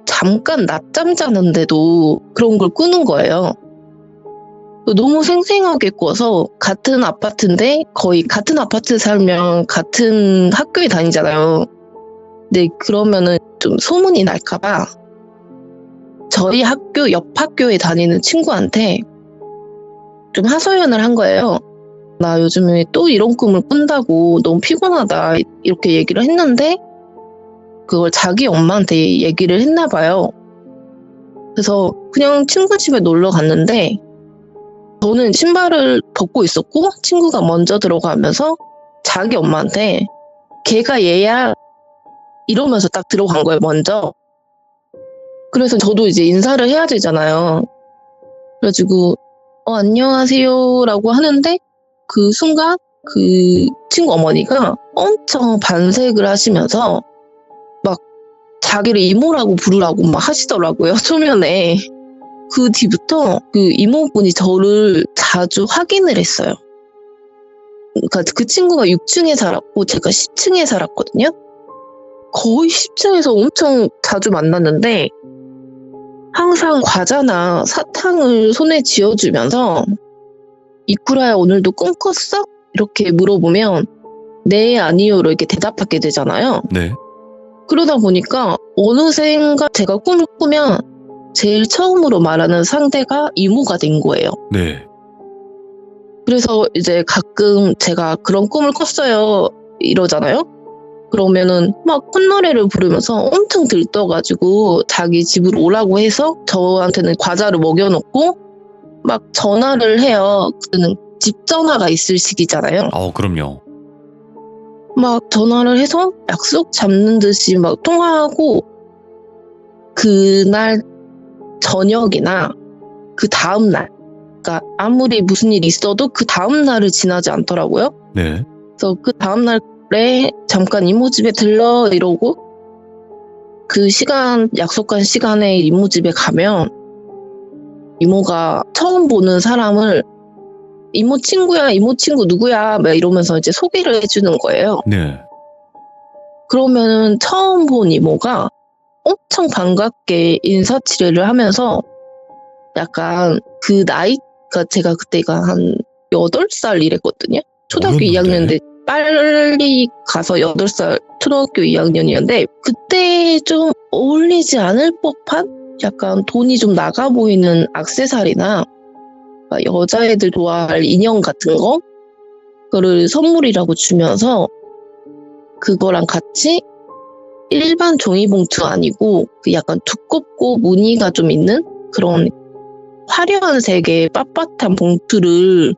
잠깐 낮잠 자는데도 그런 걸 꾸는 거예요. 너무 생생하게 꿔서 같은 아파트인데 거의 같은 아파트 살면 같은 학교에 다니잖아요. 근데 그러면은 좀 소문이 날까봐 저희 학교 옆 학교에 다니는 친구한테 좀 하소연을 한 거예요. 나 요즘에 또 이런 꿈을 꾼다고 너무 피곤하다 이렇게 얘기를 했는데 그걸 자기 엄마한테 얘기를 했나 봐요. 그래서 그냥 친구 집에 놀러 갔는데 저는 신발을 벗고 있었고 친구가 먼저 들어가면서 자기 엄마한테 걔가 얘야 이러면서 딱 들어간 거예요 먼저. 그래서 저도 이제 인사를 해야 되잖아요. 그래가지고 안녕하세요 라고 하는데 그 순간 그 친구 어머니가 엄청 반색을 하시면서 막 자기를 이모라고 부르라고 막 하시더라고요 초면에. 그 뒤부터 그 이모분이 저를 자주 확인을 했어요. 그러니까 그 친구가 6층에 살았고 제가 10층에 살았거든요. 거의 10층에서 엄청 자주 만났는데 항상 과자나 사탕을 손에 쥐어주면서 이쿠라야 오늘도 꿈 꿨어? 이렇게 물어보면 네 아니요로 이렇게 대답하게 되잖아요. 네. 그러다 보니까 어느샌가 제가 꿈을 꾸면 제일 처음으로 말하는 상대가 이모가 된 거예요. 네. 그래서 이제 가끔 제가 그런 꿈을 꿨어요 이러잖아요. 그러면은 막 콧노래를 부르면서 엄청 들떠가지고 자기 집으로 오라고 해서 저한테는 과자를 먹여놓고 막 전화를 해요. 그때는 집 전화가 있을 시기잖아요. 그럼요. 막 전화를 해서 약속 잡는 듯이 막 통화하고 그날 저녁이나 그 다음 날, 그러니까 아무리 무슨 일이 있어도 그 다음 날을 지나지 않더라고요. 네. 그래서 그 다음 날에 잠깐 이모 집에 들러 이러고 그 시간 약속한 시간에 이모 집에 가면 이모가 처음 보는 사람을 이모 친구야, 이모 친구 누구야 막 이러면서 이제 소개를 해주는 거예요. 네. 그러면은 처음 본 이모가 엄청 반갑게 인사치레를 하면서 약간 그 나이가 제가 그때가 한 8살 이랬거든요. 초등학교 어렸는데? 2학년인데 빨리 가서 8살 초등학교 2학년이었는데 그때 좀 어울리지 않을 법한 약간 돈이 좀 나가 보이는 액세서리나 여자애들 좋아할 인형 같은 거 그거를 선물이라고 주면서 그거랑 같이 일반 종이봉투 아니고 그 약간 두껍고 무늬가 좀 있는 그런 화려한 색의 빳빳한 봉투를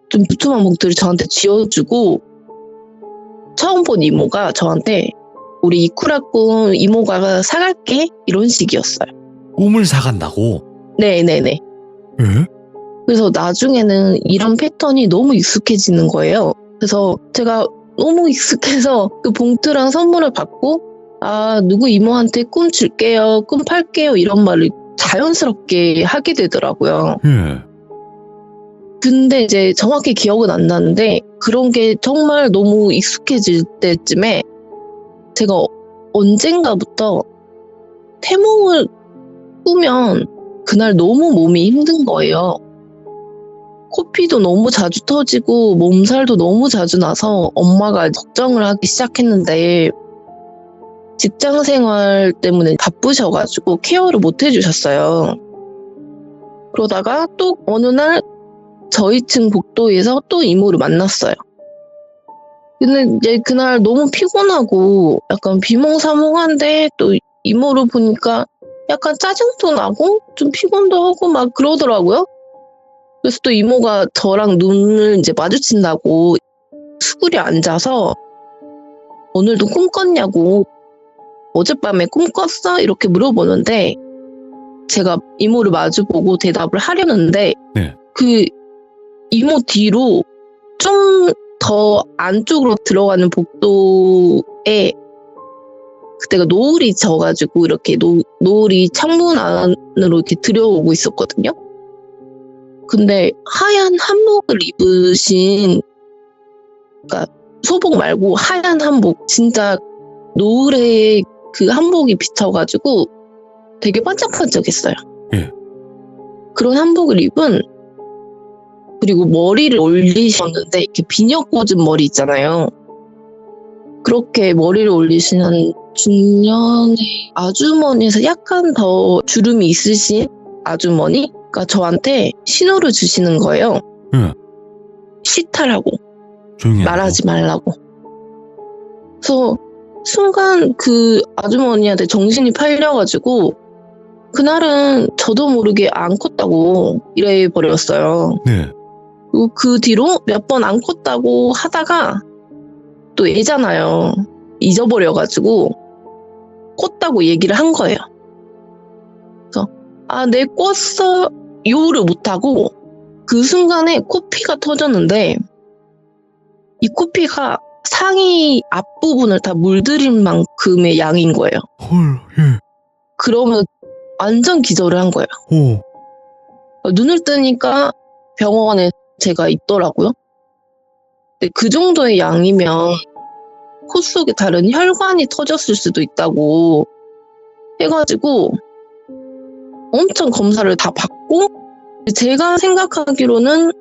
좀 두툼한 봉투를 저한테 쥐어주고 처음 본 이모가 저한테 우리 이쿠라꿈 이모가 사갈게 이런 식이었어요. 꿈을 사간다고? 네네네. 예? 그래서 나중에는 이런 패턴이 너무 익숙해지는 거예요. 그래서 제가 너무 익숙해서 그 봉투랑 선물을 받고 누구 이모한테 꿈 줄게요, 꿈 팔게요 이런 말을 자연스럽게 하게 되더라고요. 예. 근데 이제 정확히 기억은 안 나는데 그런 게 정말 너무 익숙해질 때쯤에 제가 언젠가부터 태몽을 꾸면 그날 너무 몸이 힘든 거예요. 코피도 너무 자주 터지고 몸살도 너무 자주 나서 엄마가 걱정을 하기 시작했는데 직장 생활 때문에 바쁘셔가지고 케어를 못 해주셨어요. 그러다가 또 어느 날 저희 층 복도에서 또 이모를 만났어요. 근데 이제 그날 너무 피곤하고 약간 비몽사몽한데 또 이모를 보니까 약간 짜증도 나고 좀 피곤도 하고 막 그러더라고요. 그래서 또 이모가 저랑 눈을 이제 마주친다고 수그려 앉아서 오늘도 꿈 꿨냐고 어젯밤에 꿈 꿨어? 이렇게 물어보는데 제가 이모를 마주보고 대답을 하려는데 네. 그 이모 뒤로 좀 더 안쪽으로 들어가는 복도에 그때가 노을이 져가지고 이렇게 노을이 창문 안으로 이렇게 들여오고 있었거든요. 근데 하얀 한복을 입으신, 그러니까 소복 말고 하얀 한복, 진짜 노을에 그 한복이 비쳐가지고 되게 반짝반짝했어요. 예. 그런 한복을 입은, 그리고 머리를 올리셨는데 이렇게 비녀 꽂은 머리 있잖아요. 그렇게 머리를 올리시는 중년의 아주머니에서 약간 더 주름이 있으신 아주머니가 저한테 신호를 주시는 거예요. 예. 시타라고, 조용히 말하지 말라고. 그래서 순간 그 아주머니한테 정신이 팔려가지고 그날은 저도 모르게 안 컸다고 이래버렸어요. 네. 그리고 그 뒤로 몇 번 안 컸다고 하다가 또 애잖아요. 잊어버려가지고 컸다고 얘기를 한 거예요. 그래서 내 꿨어 요를 못하고 그 순간에 코피가 터졌는데 이 코피가 상의 앞부분을 다 물들인 만큼의 양인 거예요. 헐, 예. 그러면 완전 기절을 한 거예요. 오. 눈을 뜨니까 병원에 제가 있더라고요. 근데 그 정도의 양이면 코 속에 다른 혈관이 터졌을 수도 있다고 해가지고 엄청 검사를 다 받고 제가 생각하기로는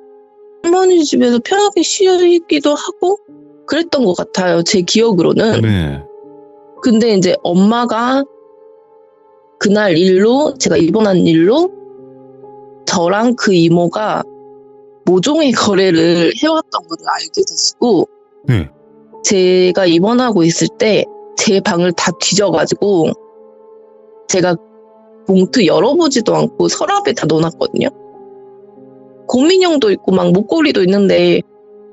할머니 집에서 편하게 쉬기도 하고 그랬던 것 같아요. 제 기억으로는. 네. 근데 이제 엄마가 그날 일로 제가 입원한 일로 저랑 그 이모가 모종의 거래를 해왔던 걸 알게 되시고 네. 제가 입원하고 있을 때 제 방을 다 뒤져가지고 제가 봉투 열어보지도 않고 서랍에 다 넣어놨거든요. 곰인형도 있고 막 목걸이도 있는데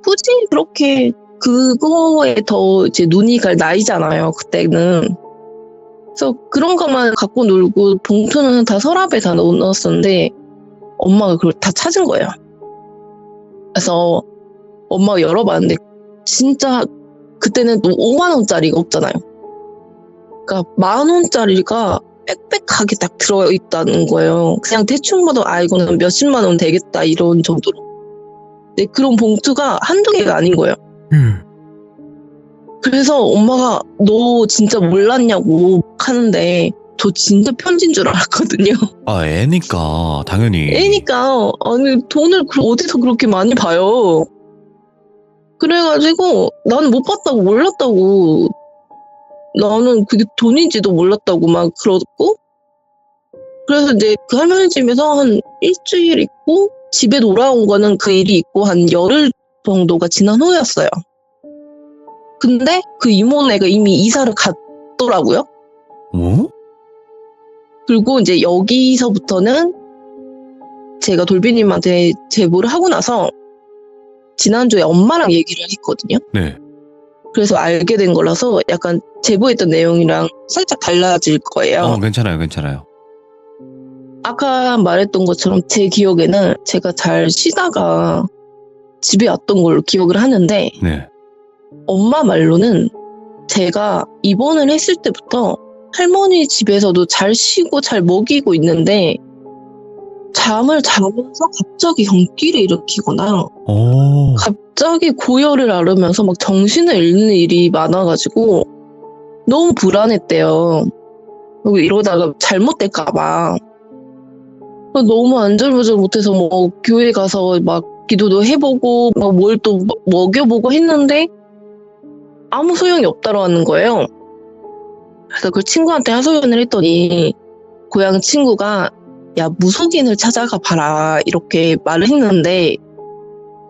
굳이 그렇게 그거에 더 이제 눈이 갈 나이잖아요. 그때는. 그래서 그런 것만 갖고 놀고 봉투는 다 서랍에 다 넣어놨었는데 엄마가 그걸 다 찾은 거예요. 그래서 엄마가 열어봤는데 진짜 그때는 또 5만 원짜리가 없잖아요. 그러니까 10,000원짜리가 빽빽하게 딱 들어있다는 거예요. 그냥 대충 봐도 이거는 몇십만 원 되겠다 이런 정도로. 근데 그런 봉투가 한두 개가 아닌 거예요. 그래서 엄마가 너 진짜 몰랐냐고 하는데 저 진짜 편지인 줄 알았거든요. 아, 애니까 당연히. 애니까 아니 돈을 어디서 그렇게 많이 봐요. 그래가지고 나는 못 봤다고 몰랐다고 나는 그게 돈인지도 몰랐다고 막 그러고 그래서 이제 그 할머니 집에서 한 일주일 있고 집에 돌아온 거는 그 일이 있고 한 열흘 정도가 지난 후였어요. 근데 그 이모네가 이미 이사를 갔더라고요. 어? 그리고 이제 여기서부터는 제가 돌비님한테 제보를 하고 나서 지난주에 엄마랑 얘기를 했거든요. 네. 그래서 알게 된 거라서 약간 제보했던 내용이랑 살짝 달라질 거예요. 괜찮아요, 괜찮아요. 아까 말했던 것처럼 제 기억에는 제가 잘 쉬다가 집에 왔던 걸로 기억을 하는데 네. 엄마 말로는 제가 입원을 했을 때부터 할머니 집에서도 잘 쉬고 잘 먹이고 있는데 잠을 자면서 갑자기 경기를 일으키거나 오. 갑자기 고열을 앓으면서 막 정신을 잃는 일이 많아가지고 너무 불안했대요. 그리고 이러다가 잘못될까봐 너무 안절부절 못해서 뭐 교회 가서 막 기도도 해보고 막 뭘 또 먹여보고 했는데 아무 소용이 없다고 하는 거예요. 그래서 그 친구한테 하소연을 했더니 고향 친구가 야 무속인을 찾아가 봐라 이렇게 말을 했는데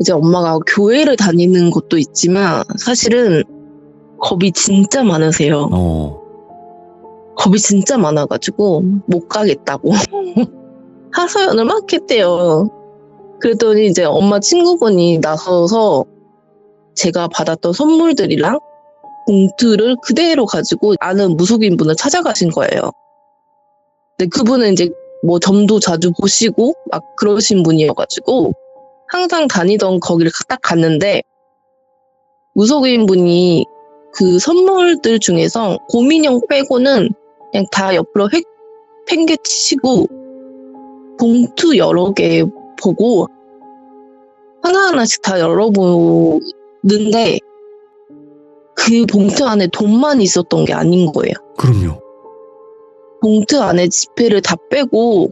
이제 엄마가 교회를 다니는 것도 있지만 사실은 겁이 진짜 많으세요. 겁이 진짜 많아가지고 못 가겠다고 하소연을 막 했대요. 그랬더니 이제 엄마 친구분이 나서서 제가 받았던 선물들이랑 봉투를 그대로 가지고 아는 무속인 분을 찾아가신 거예요. 근데 그분은 이제 뭐 점도 자주 보시고 막 그러신 분이어가지고 항상 다니던 거기를 딱 갔는데 무속인 분이 그 선물들 중에서 곰인형 빼고는 그냥 다 옆으로 팽개치시고 봉투 여러 개 보고 하나하나씩 다 열어보는데 그 봉투 안에 돈만 있었던 게 아닌 거예요. 그럼요. 봉투 안에 지폐를 다 빼고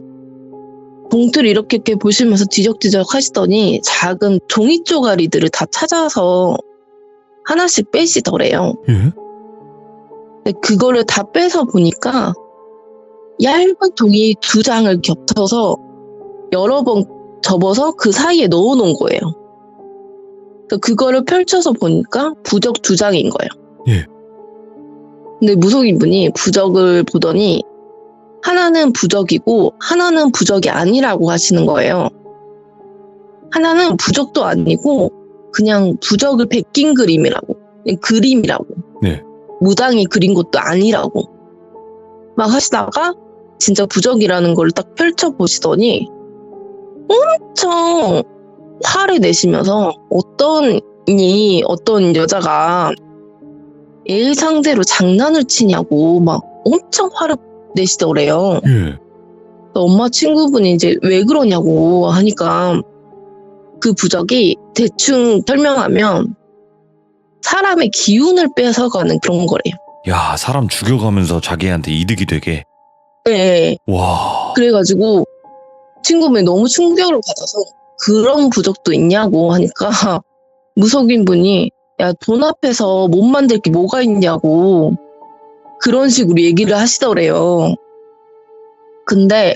봉투를 이렇게 보시면서 뒤적뒤적 하시더니 작은 종이 쪼가리들을 다 찾아서 하나씩 빼시더래요. 예? 근데 그거를 다 빼서 보니까 얇은 종이 2장을 겹쳐서 여러 번 접어서 그 사이에 넣어놓은 거예요. 그거를 펼쳐서 보니까 부적 2장인 거예요. 예. 근데 무속인 분이 부적을 보더니 하나는 부적이고 하나는 부적이 아니라고 하시는 거예요. 하나는 부적도 아니고 그냥 부적을 베낀 그림이라고. 그냥 그림이라고. 네. 무당이 그린 것도 아니라고. 막 하시다가 진짜 부적이라는 걸 딱 펼쳐보시더니 엄청 화를 내시면서 어떤 여자가 애 상대로 장난을 치냐고 막 엄청 화를 내시더래요. 예. 엄마 친구분이 이제 왜 그러냐고 하니까 그 부적이 대충 설명하면 사람의 기운을 뺏어가는 그런 거래요. 야, 사람 죽여가면서 자기한테 이득이 되게. 네. 와. 그래가지고 친구분이 너무 충격을 받아서 그런 부적도 있냐고 하니까 무속인 분이 야, 돈 앞에서 못 만들 게 뭐가 있냐고 그런 식으로 얘기를 하시더래요. 근데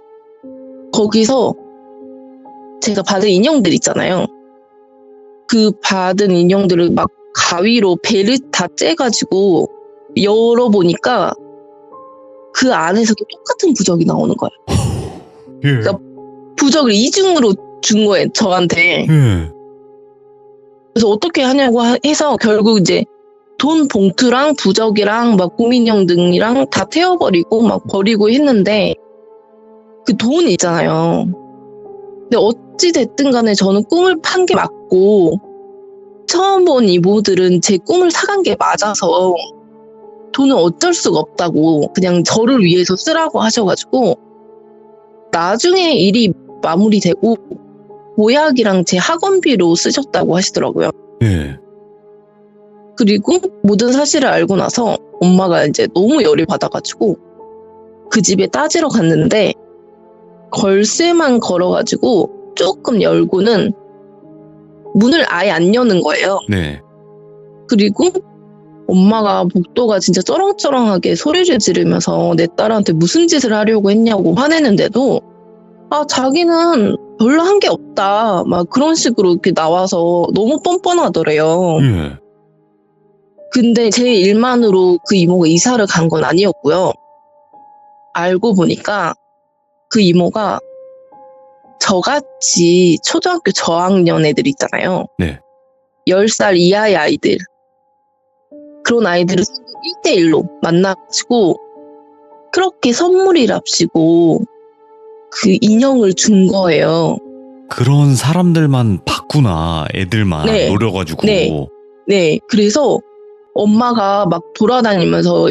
거기서 제가 받은 인형들 있잖아요. 그 받은 인형들을 막 가위로 배를 다 째가지고 열어보니까 그 안에서도 똑같은 부적이 나오는 거예요. 예. 부적을 이중으로 준 거예요, 저한테. 예. 그래서 어떻게 하냐고 해서 결국 이제 돈 봉투랑 부적이랑 막 꿈인형 등이랑 다 태워버리고 막 버리고 했는데 그 돈 있잖아요. 근데 어찌 됐든 간에 저는 꿈을 판 게 맞고 처음 본 이모들은 제 꿈을 사간 게 맞아서 돈은 어쩔 수가 없다고 그냥 저를 위해서 쓰라고 하셔가지고 나중에 일이 마무리되고 보약이랑 제 학원비로 쓰셨다고 하시더라고요. 예. 그리고 모든 사실을 알고 나서 엄마가 이제 너무 열이 받아가지고 그 집에 따지러 갔는데 걸쇠만 걸어가지고 조금 열고는 문을 아예 안 여는 거예요. 네. 그리고 엄마가 복도가 진짜 쩌렁쩌렁하게 소리를 지르면서 내 딸한테 무슨 짓을 하려고 했냐고 화내는데도 자기는 별로 한 게 없다 막 그런 식으로 이렇게 나와서 너무 뻔뻔하더래요. 예. 근데 제 일만으로 그 이모가 이사를 간 건 아니었고요. 알고 보니까 그 이모가 저같이 초등학교 저학년 애들 있잖아요. 네. 10살 이하의 아이들. 그런 아이들을 1대1로 만나가지고 그렇게 선물이랍시고 그 인형을 준 거예요. 그런 사람들만 봤구나. 애들만 네. 노려가지고. 네. 네, 그래서 엄마가 막 돌아다니면서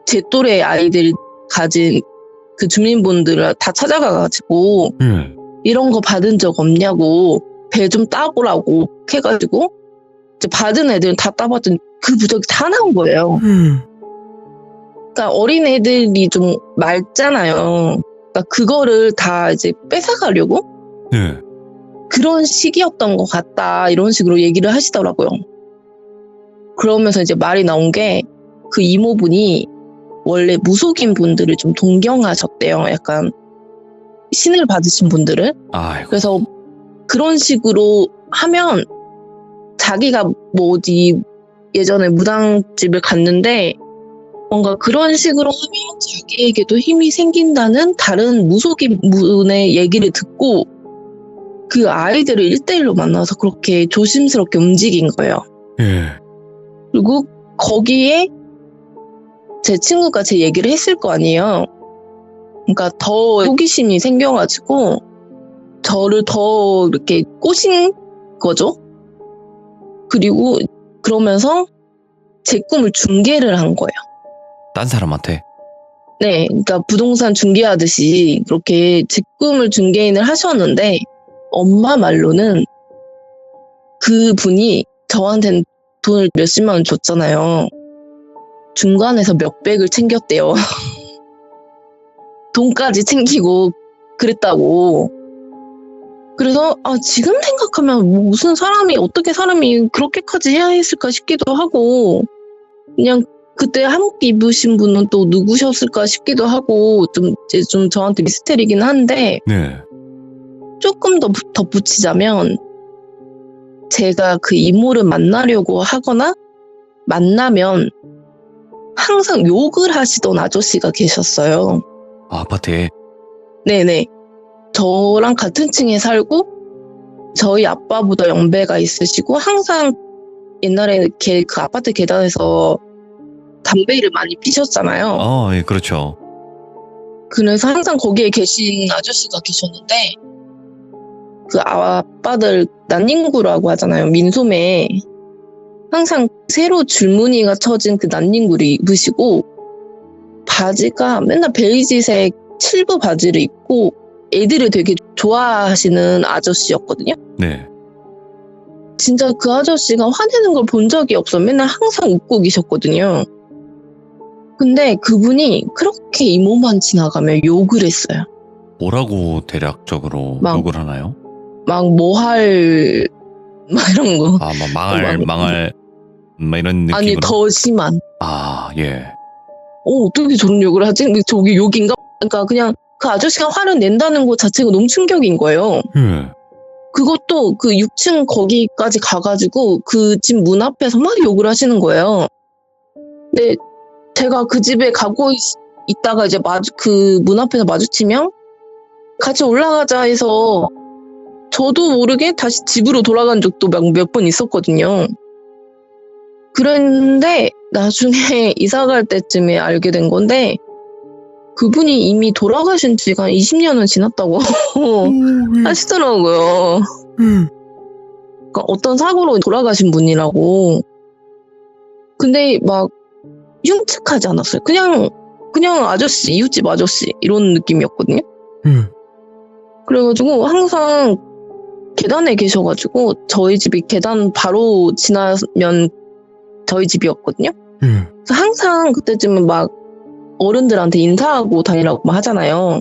제 또래 아이들 가진 그 주민분들을 다 찾아가가지고 예. 이런 거 받은 적 없냐고 배 좀 따보라고 해가지고 이제 받은 애들은 다 따봤더니 그 부적이 다 나온 거예요. 그러니까 어린 애들이 좀 맑잖아요. 그러니까 그거를 다 이제 뺏어가려고 예. 그런 시기였던 것 같다 이런 식으로 얘기를 하시더라고요. 그러면서 이제 말이 나온 게 그 이모분이 원래 무속인 분들을 좀 동경하셨대요. 약간 신을 받으신 분들을. 아이고. 그래서 그런 식으로 하면 자기가 뭐 어디 예전에 무당집을 갔는데 뭔가 그런 식으로 하면 자기에게도 힘이 생긴다는 다른 무속인 분의 얘기를 듣고 그 아이들을 1대1로 만나서 그렇게 조심스럽게 움직인 거예요. 예. 그리고 거기에 제 친구가 제 얘기를 했을 거 아니에요. 그러니까 더 호기심이 생겨가지고 저를 더 이렇게 꼬신 거죠. 그리고 그러면서 제 꿈을 중개를 한 거예요. 딴 사람한테. 네, 그러니까 부동산 중개하듯이 그렇게 제 꿈을 중개인을 하셨는데 엄마 말로는 그 분이 저한테는 돈을 몇십만 원 줬잖아요. 중간에서 몇백을 챙겼대요. 돈까지 챙기고 그랬다고. 그래서 지금 생각하면 뭐 무슨 사람이 어떻게 사람이 그렇게까지 해야 했을까 싶기도 하고 그냥 그때 한복 입으신 분은 또 누구셨을까 싶기도 하고 좀 이제 좀 저한테 미스테리긴 한데 네. 조금 더 덧붙이자면 제가 그 이모를 만나려고 하거나 만나면 항상 욕을 하시던 아저씨가 계셨어요. 아파트에. 네네. 저랑 같은 층에 살고 저희 아빠보다 연배가 있으시고 항상 옛날에 그 아파트 계단에서 담배를 많이 피셨잖아요. 예, 그렇죠. 그래서 항상 거기에 계신 아저씨가 계셨는데 그 아빠들 난닝구라고 하잖아요. 민소매 항상 새로 줄무늬가 쳐진 그 난닝구를 입으시고 바지가 맨날 베이지색 7부 바지를 입고 애들을 되게 좋아하시는 아저씨였거든요. 네. 진짜 그 아저씨가 화내는 걸 본 적이 없어. 맨날 항상 웃고 계셨거든요. 근데 그분이 그렇게 이모만 지나가면 욕을 했어요. 뭐라고 대략적으로 막- 욕을 하나요? 막 이런 거. 막 망할 막 이런 느낌으로. 아니 더 심한. 예. 어떻게 저런 욕을 하지? 근데 저게 욕인가? 그러니까 그냥 그 아저씨가 화를 낸다는 것 자체가 너무 충격인 거예요. 예. 그것도 그 6층 거기까지 가가지고 그 집 문 앞에서 막 욕을 하시는 거예요. 근데 제가 그 집에 가고 있다가 이제 그 문 앞에서 마주치면 같이 올라가자 해서 저도 모르게 다시 집으로 돌아간 적도 몇 번 있었거든요. 그런데 나중에 이사 갈 때쯤에 알게 된 건데 그분이 이미 돌아가신 지가 20년은 지났다고 하시더라고요. 그러니까 어떤 사고로 돌아가신 분이라고. 근데 막 흉측하지 않았어요. 그냥 아저씨, 이웃집 아저씨 이런 느낌이었거든요. 그래가지고 항상 계단에 계셔가지고 저희 집이 계단 바로 지나면 저희 집이었거든요. 그래서 항상 그때쯤은 막 어른들한테 인사하고 다니라고 막 하잖아요.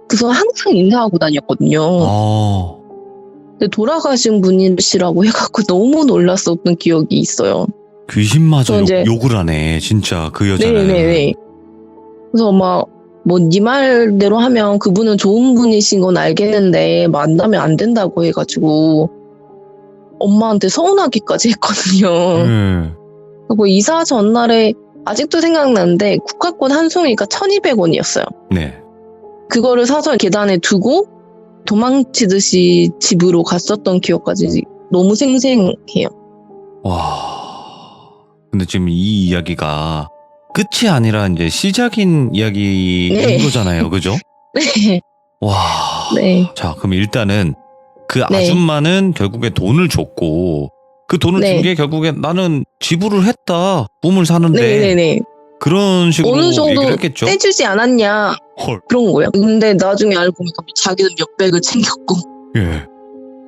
그래서 항상 인사하고 다녔거든요. 근데 돌아가신 분이시라고 해갖고 너무 놀랐었던 기억이 있어요. 귀신마저 이제- 욕을 하네, 진짜 그 여자는. 네네네. 그래서 막 뭐 네 말대로 하면 그분은 좋은 분이신 건 알겠는데 만나면 안 된다고 해가지고 엄마한테 서운하기까지 했거든요. 그리고 이사 전날에 아직도 생각나는데 국화꽃 한 송이가 1,200원이었어요. 네. 그거를 사서 계단에 두고 도망치듯이 집으로 갔었던 기억까지 너무 생생해요. 와. 근데 지금 이 이야기가 끝이 아니라 이제 시작인 이야기인 네. 거잖아요. 그죠? 네. 와. 네. 자, 그럼 일단은 그 네. 아줌마는 결국에 돈을 줬고 그 돈을 네. 준 게 결국에 나는 지불을 했다. 꿈을 사는데 네네네. 그런 식으로 어느 정도 얘기를 했겠죠. 떼주지 않았냐 헐. 그런 거예요. 근데 나중에 알고 보니까 자기는 몇백을 챙겼고 예.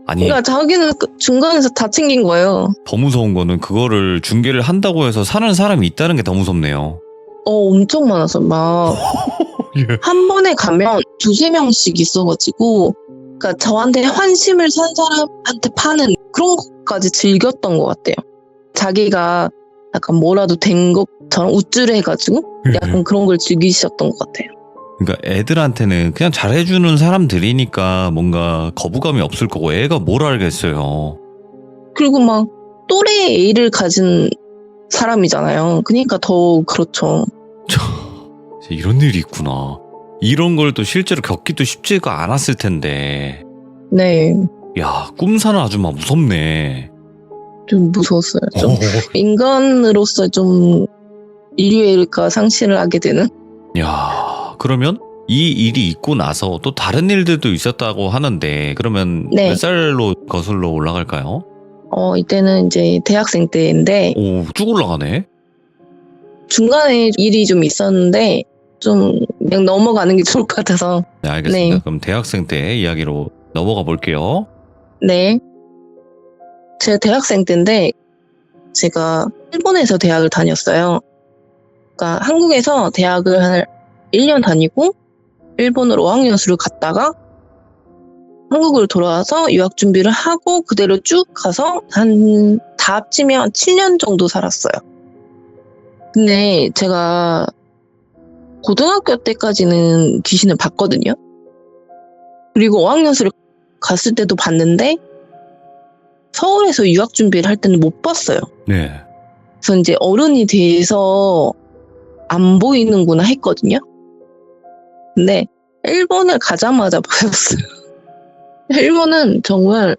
아니 그러니까 자기는 중간에서 다 챙긴 거예요. 더 무서운 거는 그거를 중개를 한다고 해서 사는 사람이 있다는 게 더 무섭네요. 엄청 많아서 막 한 번에 가면 2-3명씩 있어가지고 그러니까 저한테 환심을 산 사람한테 파는 그런 것까지 즐겼던 것 같아요. 자기가 약간 뭐라도 된 것처럼 우쭐해가지고 약간 그런 걸 즐기셨던 것 같아요. 그러니까 애들한테는 그냥 잘해주는 사람들이니까 뭔가 거부감이 없을 거고 애가 뭘 알겠어요. 그리고 막 또래의 애를 가진 사람이잖아요. 그러니까 더 그렇죠. 이런 일이 있구나. 이런 걸 또 실제로 겪기도 쉽지가 않았을 텐데. 네, 야, 꿈 사는 아줌마 무섭네. 좀 무서웠어요. 좀 인간으로서 좀 인류애가 상실을 하게 되는. 야, 그러면 이 일이 있고 나서 또 다른 일들도 있었다고 하는데 그러면 네. 몇 살로 거슬러 올라갈까요? 이때는 이제 대학생 때인데 오, 쭉 올라가네. 중간에 일이 좀 있었는데 좀 그냥 넘어가는 게 좋을 것 같아서. 네, 알겠습니다. 네. 그럼 대학생 때 이야기로 넘어가 볼게요. 네. 제가 대학생 때인데 제가 일본에서 대학을 다녔어요. 그러니까 한국에서 대학을 한 1년 다니고 일본으로 어학연수를 갔다가 한국으로 돌아와서 유학 준비를 하고 그대로 쭉 가서 다 합치면 7년 정도 살았어요. 근데 제가 고등학교 때까지는 귀신을 봤거든요. 그리고 어학연수를 갔을 때도 봤는데 서울에서 유학 준비를 할 때는 못 봤어요. 네. 그래서 이제 어른이 돼서 안 보이는구나 했거든요. 근데 일본을 가자마자 보였어요. 일본은 정말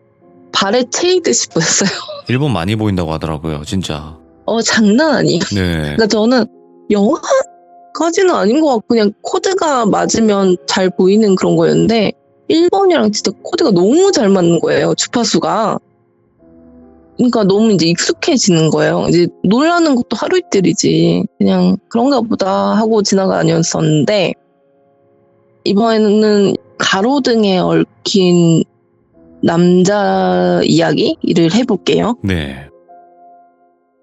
발에 채이듯이 보였어요. 일본 많이 보인다고 하더라고요, 진짜. 장난 아니에요. 네. 그러니까 저는 영화까지는 아닌 것 같고 그냥 코드가 맞으면 잘 보이는 그런 거였는데 일본이랑 진짜 코드가 너무 잘 맞는 거예요. 주파수가. 그러니까 너무 이제 익숙해지는 거예요. 이제 놀라는 것도 하루 이틀이지. 그냥 그런가 보다 하고 지나가녔었는데 이번에는 가로등에 얽힌 남자 이야기를 해볼게요. 네.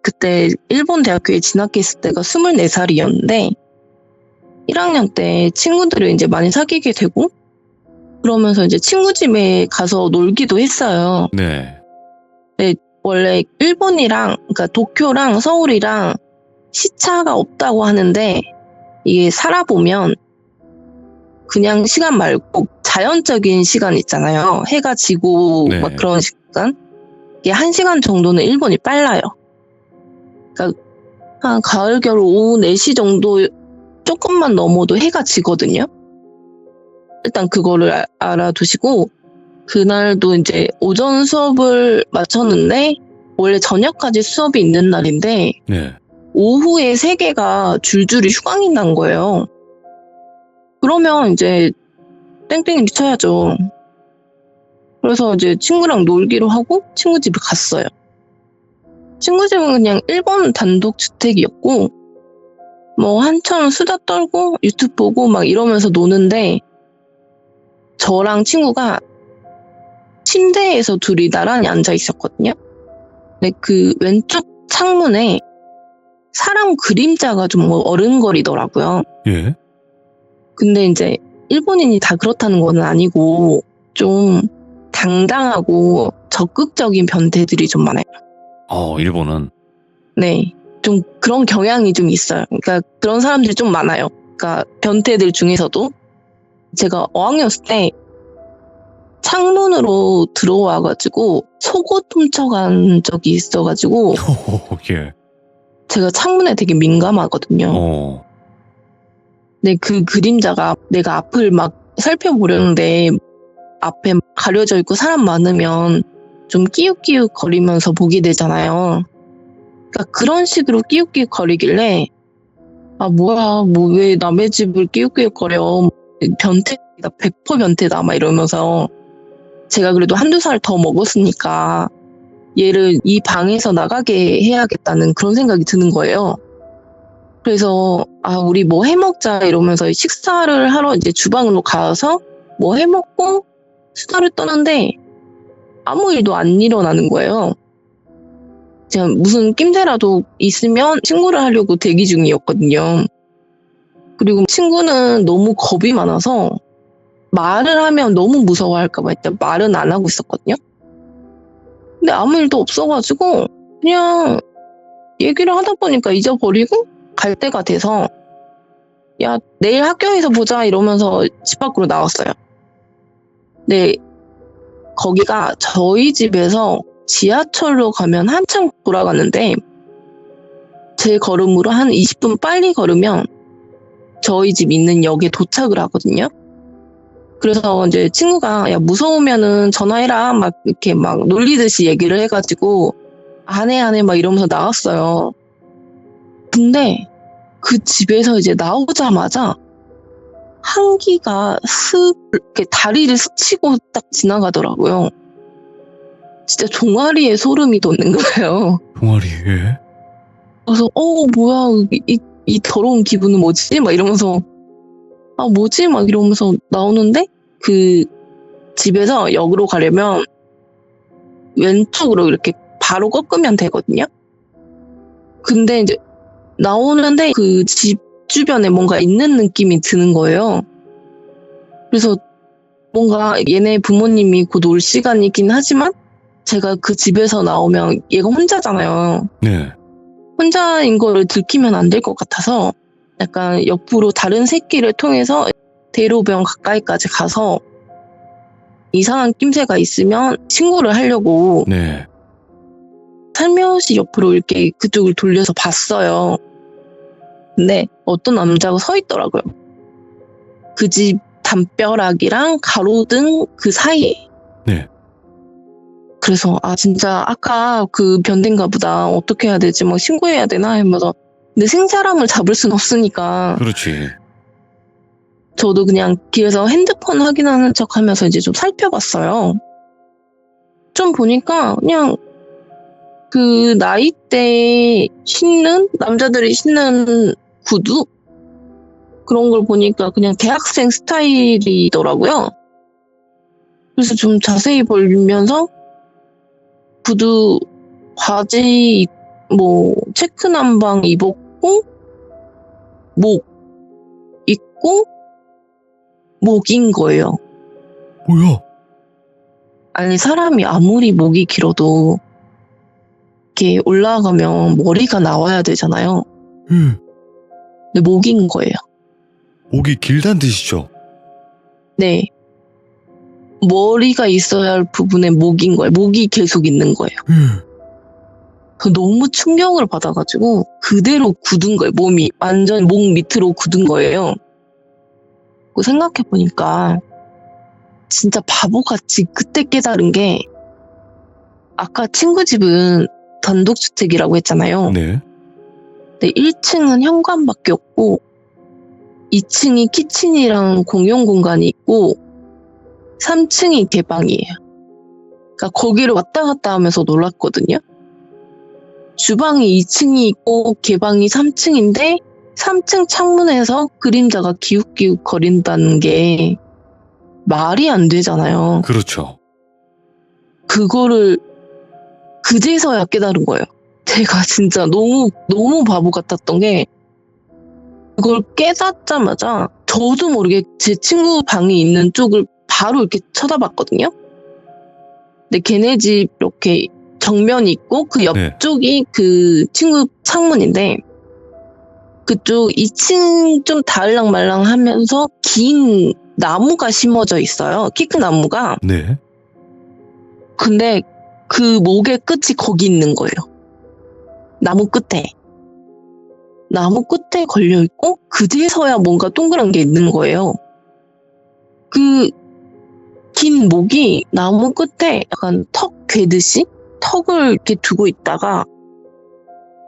그때 일본 대학교에 진학했을 때가 24살이었는데 1학년 때 친구들을 이제 많이 사귀게 되고 그러면서 이제 친구 집에 가서 놀기도 했어요. 네. 원래 일본이랑 그러니까 도쿄랑 서울이랑 시차가 없다고 하는데 이게 살아보면 그냥 시간 말고 자연적인 시간 있잖아요. 해가 지고 네. 막 그런 시간. 이게 1시간 정도는 일본이 빨라요. 그러니까 한 가을, 겨울 오후 4시 정도 조금만 넘어도 해가 지거든요. 일단 그거를 알아두시고, 그날도 이제 오전 수업을 마쳤는데 원래 저녁까지 수업이 있는 날인데 네. 오후에 3개가 줄줄이 휴강이 난 거예요. 그러면 이제 땡땡이 쳐야죠. 그래서 이제 친구랑 놀기로 하고 친구 집에 갔어요. 친구 집은 그냥 일본 단독 주택이었고 뭐 한참 수다 떨고 유튜브 보고 막 이러면서 노는데 저랑 친구가 침대에서 둘이 나란히 앉아 있었거든요. 근데 그 왼쪽 창문에 사람 그림자가 좀 어른거리더라고요. 예. 근데 이제 일본인이 다 그렇다는 건 아니고 좀 당당하고 적극적인 변태들이 좀 많아요. 일본은. 네. 좀 그런 경향이 좀 있어요. 그러니까 그런 사람들이 좀 많아요. 그러니까 변태들 중에서도 제가 어학연수 때 창문으로 들어와가지고 속옷 훔쳐간 적이 있어가지고 예. 제가 창문에 되게 민감하거든요. 근데 그 그림자가 내가 앞을 막 살펴보려는데 앞에 가려져 있고 사람 많으면 좀 끼욱끼욱 거리면서 보게 되잖아요. 그러니까 그런 식으로 끼욱끼욱 거리길래 아 뭐야 뭐 왜 남의 집을 끼욱끼욱 거려 변태다 100% 변태다 막 이러면서 제가 그래도 1~2살 더 먹었으니까 얘를 이 방에서 나가게 해야겠다는 그런 생각이 드는 거예요. 그래서 아 우리 뭐 해먹자 이러면서 식사를 하러 이제 주방으로 가서 뭐 해먹고 수다를 떠는데 아무 일도 안 일어나는 거예요. 제가 무슨 낌새라도 있으면 친구를 하려고 대기 중이었거든요. 그리고 친구는 너무 겁이 많아서 말을 하면 너무 무서워할까봐 일단 말은 안 하고 있었거든요. 근데 아무 일도 없어가지고 그냥 얘기를 하다 보니까 잊어버리고 갈 때가 돼서 야 내일 학교에서 보자 이러면서 집 밖으로 나왔어요. 근데 거기가 저희 집에서 지하철로 가면 한참 돌아가는데 제 걸음으로 한 20분 빨리 걸으면 저희 집 있는 역에 도착을 하거든요. 그래서 이제 친구가 야 무서우면은 전화해라 막 이렇게 막 놀리듯이 얘기를 해가지고 안 해 막 이러면서 나왔어요. 근데 그 집에서 이제 나오자마자 한기가 이렇게 다리를 스치고 딱 지나가더라고요. 진짜 종아리에 소름이 돋는 거예요. 동아리. 예. 그래서 뭐야 이 더러운 기분은 뭐지? 막 이러면서 아 뭐지? 막 이러면서 나오는데 그 집에서 역으로 가려면 왼쪽으로 이렇게 바로 꺾으면 되거든요. 근데 이제 나오는데 그 집 주변에 뭔가 있는 느낌이 드는 거예요. 그래서 뭔가 얘네 부모님이 곧 올 시간이긴 하지만 제가 그 집에서 나오면 얘가 혼자잖아요. 네. 혼자인 거를 들키면 안 될 것 같아서 약간 옆으로 다른 새끼를 통해서 대로변 가까이까지 가서 이상한 낌새가 있으면 신고를 하려고 네. 살며시 옆으로 이렇게 그쪽을 돌려서 봤어요. 근데 어떤 남자가 서 있더라고요. 그 집 담벼락이랑 가로등 그 사이에. 네. 그래서 아 진짜 아까 그 변태인가 보다 어떻게 해야 되지 뭐 신고해야 되나 하면서 근데 생사람을 잡을 순 없으니까 그렇지. 저도 그냥 길에서 핸드폰 확인하는 척 하면서 이제 좀 살펴봤어요. 좀 보니까 그냥 그 나이대 신는 남자들이 신는 구두 그런 걸 보니까 그냥 대학생 스타일이더라고요. 그래서 좀 자세히 보면서 구두 바지 뭐 체크 남방 입었고 목 입고 목인 거예요. 뭐야? 아니 사람이 아무리 목이 길어도 이렇게 올라가면 머리가 나와야 되잖아요. 예. 근데 목인 거예요. 목이 길단 뜻이죠. 네. 머리가 있어야 할 부분에 목인 거예요. 목이 계속 있는 거예요. 너무 충격을 받아가지고 그대로 굳은 거예요. 몸이 완전 목 밑으로 굳은 거예요. 생각해보니까 진짜 바보같이 그때 깨달은 게, 아까 친구 집은 단독주택이라고 했잖아요. 네. 근데 1층은 현관밖에 없고 2층이 키친이랑 공용 공간이 있고 3층이 개방이에요. 그러니까 거기를 왔다 갔다 하면서 놀았거든요. 주방이 2층이 있고 개방이 3층인데 3층 창문에서 그림자가 기웃기웃 거린다는 게 말이 안 되잖아요. 그렇죠. 그거를 그제서야 깨달은 거예요. 제가 진짜 너무 바보 같았던 게, 그걸 깨닫자마자 저도 모르게 제 친구 방이 있는 쪽을 바로 이렇게 쳐다봤거든요. 근데 걔네 집 이렇게 정면이 있고 그 옆쪽이 그 친구 창문인데, 그쪽 2층 좀 다을랑말랑 하면서 긴 나무가 심어져 있어요. 키 큰 나무가. 네. 근데 그 목의 끝이 거기 있는 거예요. 나무 끝에 걸려있고 그제서야 뭔가 동그란 게 있는 거예요. 그 긴 목이 나무 끝에 약간 턱 괴듯이 턱을 이렇게 두고 있다가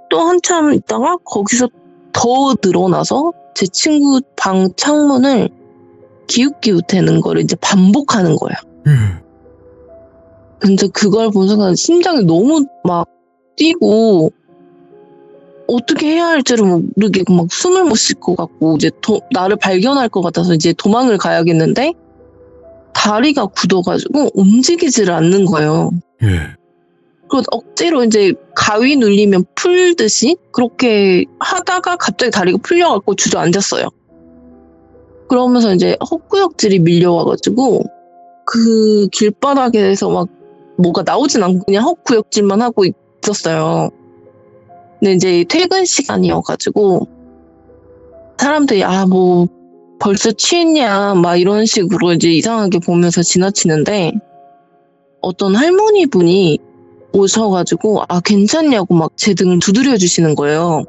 또 한참 있다가 거기서 더 늘어나서 제 친구 방 창문을 기웃기웃대는 거를 이제 반복하는 거예요. 근데 그걸 본 순간 심장이 너무 막 뛰고 어떻게 해야 할지를 모르겠고 막 숨을 못 쉴 것 같고 이제 나를 발견할 것 같아서 이제 도망을 가야겠는데 다리가 굳어가지고 움직이지를 않는 거예요. 예. 그래서 억지로 이제 가위 눌리면 풀듯이 그렇게 하다가 갑자기 다리가 풀려갖고 주저앉았어요. 그러면서 이제 헛구역질이 밀려와가지고 그 길바닥에서 막 뭐가 나오진 않고 그냥 헛구역질만 하고 있었어요. 근데 이제 퇴근 시간이어가지고 사람들이 뭐 벌써 취했냐 막 이런 식으로 이제 이상하게 보면서 지나치는데, 어떤 할머니 분이 오셔가지고 괜찮냐고 막 제 등 두드려 주시는 거예요.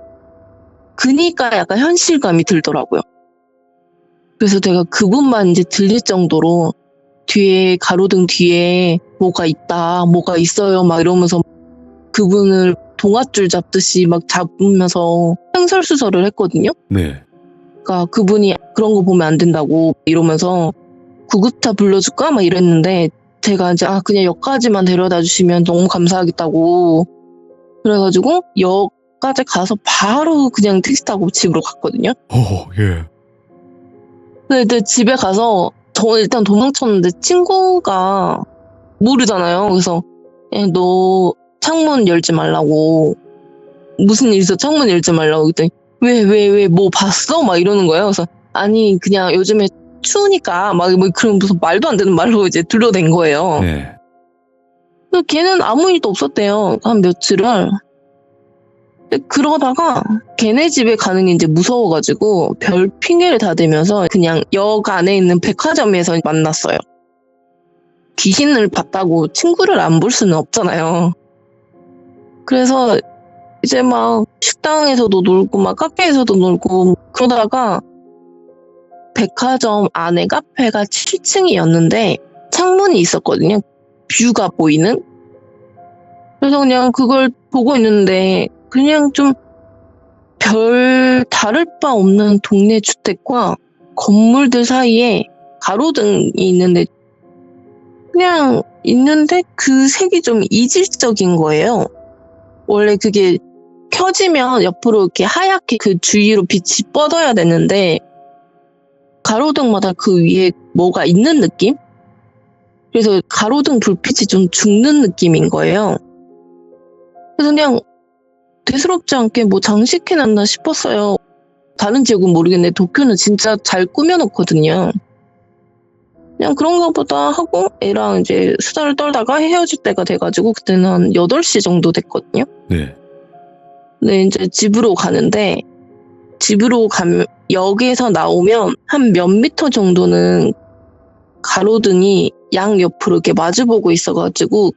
그니까 약간 현실감이 들더라고요. 그래서 제가 그분만 이제 들릴 정도로 뒤에 가로등 뒤에 뭐가 있다, 뭐가 있어요 막 이러면서 그분을 동아줄 잡듯이 막 잡으면서 횡설수설을 했거든요. 네. 그러니까 그분이 그런 거 보면 안 된다고 이러면서 구급차 불러줄까 막 이랬는데, 제가 이제 그냥 역까지만 데려다 주시면 너무 감사하겠다고 그래가지고 역까지 가서 바로 그냥 택시 타고 집으로 갔거든요. 예. 근데 집에 가서 저 일단 도망쳤는데 친구가 모르잖아요. 그래서 너 창문 열지 말라고, 무슨 일 있어 창문 열지 말라고 그랬더니 왜 뭐 봤어? 막 이러는 거예요. 그래서 아니 그냥 요즘에 추우니까 막 뭐 그런 무슨 말도 안 되는 말로 이제 둘러댄 거예요. 네. 근데 걔는 아무 일도 없었대요. 한 며칠을. 근데 그러다가 걔네 집에 가는 게 이제 무서워가지고 별 핑계를 다 대면서 그냥 역 안에 있는 백화점에서 만났어요. 귀신을 봤다고 친구를 안 볼 수는 없잖아요. 그래서 이제 막 식당에서도 놀고 막 카페에서도 놀고 그러다가 백화점 안에 카페가 7층이었는데 창문이 있었거든요. 뷰가 보이는. 그래서 그냥 그걸 보고 있는데 그냥 좀 별 다를 바 없는 동네 주택과 건물들 사이에 가로등이 있는데 그냥 있는데 그 색이 좀 이질적인 거예요. 원래 그게 켜지면 옆으로 이렇게 하얗게 그 주위로 빛이 뻗어야 되는데 가로등마다 그 위에 뭐가 있는 느낌? 그래서 가로등 불빛이 좀 죽는 느낌인 거예요. 그래서 그냥 대수롭지 않게 뭐 장식해놨나 싶었어요. 다른 지역은 모르겠는데 도쿄는 진짜 잘 꾸며놓거든요. 그냥 그런가 보다 하고 애랑 이제 수다를 떨다가 헤어질 때가 돼가지고 그때는 한 8시 정도 됐거든요. 네. 근데 이제 집으로 가는데 집으로 가면 역에서 나오면 한 몇 미터 정도는 가로등이 양 옆으로 이렇게 마주보고 있어가지고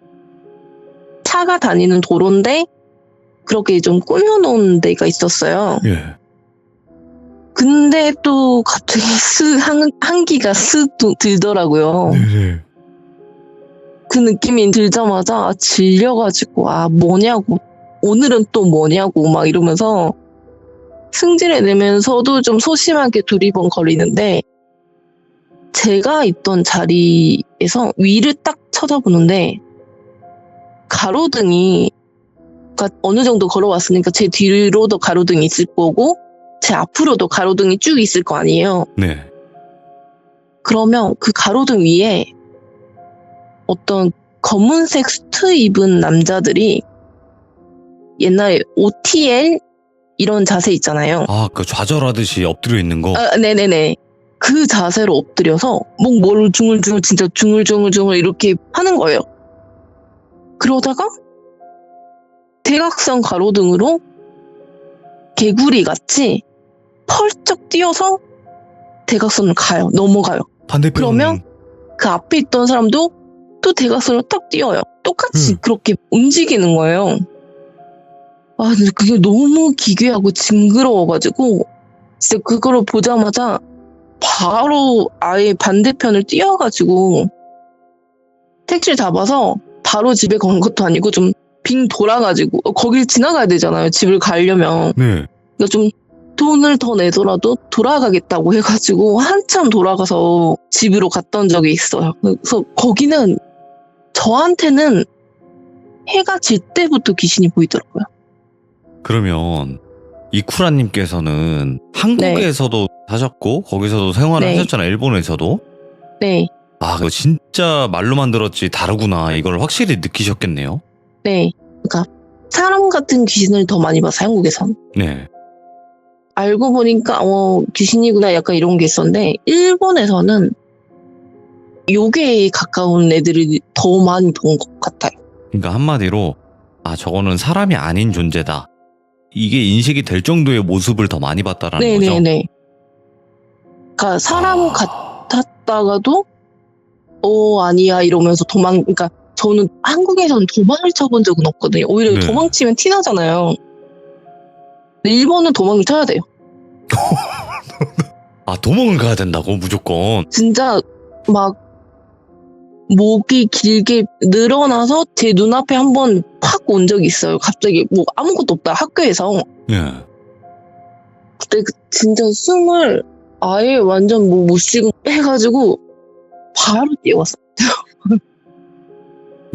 차가 다니는 도로인데 그렇게 좀 꾸며놓은 데가 있었어요. 예. 근데 또 갑자기 한기가 들더라고요. 네네. 그 느낌이 들자마자 질려가지고 뭐냐고 오늘은 또 뭐냐고 막 이러면서 승질을 내면서도 좀 소심하게 두리번 거리는데 제가 있던 자리에서 위를 딱 쳐다보는데 가로등이 그러니까 어느 정도 걸어왔으니까 제 뒤로도 가로등이 있을 거고 제 앞으로도 가로등이 쭉 있을 거 아니에요. 네. 그러면 그 가로등 위에 어떤 검은색 수트 입은 남자들이 옛날에 OTL 이런 자세 있잖아요. 그 좌절하듯이 엎드려 있는 거. 네네네. 그 자세로 엎드려서 뭐를 중얼중얼 진짜 중얼중얼 이렇게 하는 거예요. 그러다가 대각선 가로등으로 개구리 같이 펄쩍 뛰어서 대각선을 가요. 넘어가요. 반대편. 그러면 그 앞에 있던 사람도 또 대각선으로 딱 뛰어요. 똑같이 그렇게 움직이는 거예요. 근데 그게 너무 기괴하고 징그러워가지고 진짜 그거를 보자마자 바로 아예 반대편을 뛰어가지고 택시를 잡아서 바로 집에 간 것도 아니고 좀 빙 돌아가지고 거길 지나가야 되잖아요. 집을 가려면. 네. 그러니까 좀 돈을 더 내더라도 돌아가겠다고 해가지고 한참 돌아가서 집으로 갔던 적이 있어요. 그래서 거기는 저한테는 해가 질 때부터 귀신이 보이더라고요. 그러면 이쿠라님께서는 한국에서도 사셨고 거기서도 생활을 네. 하셨잖아요. 일본에서도. 네. 그거 진짜 말로만 들었지 다르구나. 이걸 확실히 느끼셨겠네요. 네. 그러니까 사람 같은 귀신을 더 많이 봤어요. 한국에선. 네. 알고 보니까 귀신이구나 약간 이런 게 있었는데 일본에서는 요괴에 가까운 애들이 더 많이 본 것 같아요. 그러니까 한마디로 저거는 사람이 아닌 존재다. 이게 인식이 될 정도의 모습을 더 많이 봤다라는 거죠. 네네네. 그러니까 사람 같았다가도 아니야 이러면서 그러니까 저는 한국에서는 도망을 쳐본 적은 없거든요. 오히려 네. 도망치면 티 나잖아요. 근데 일본은 도망을 쳐야 돼요. 도망을 가야 된다고 무조건. 진짜 막 목이 길게 늘어나서 제 눈앞에 한번 확 온 적이 있어요. 갑자기 아무것도 없다 학교에서. 예. 그때 진짜 숨을 아예 완전 못 쉬고 해가지고 바로 뛰어왔어요.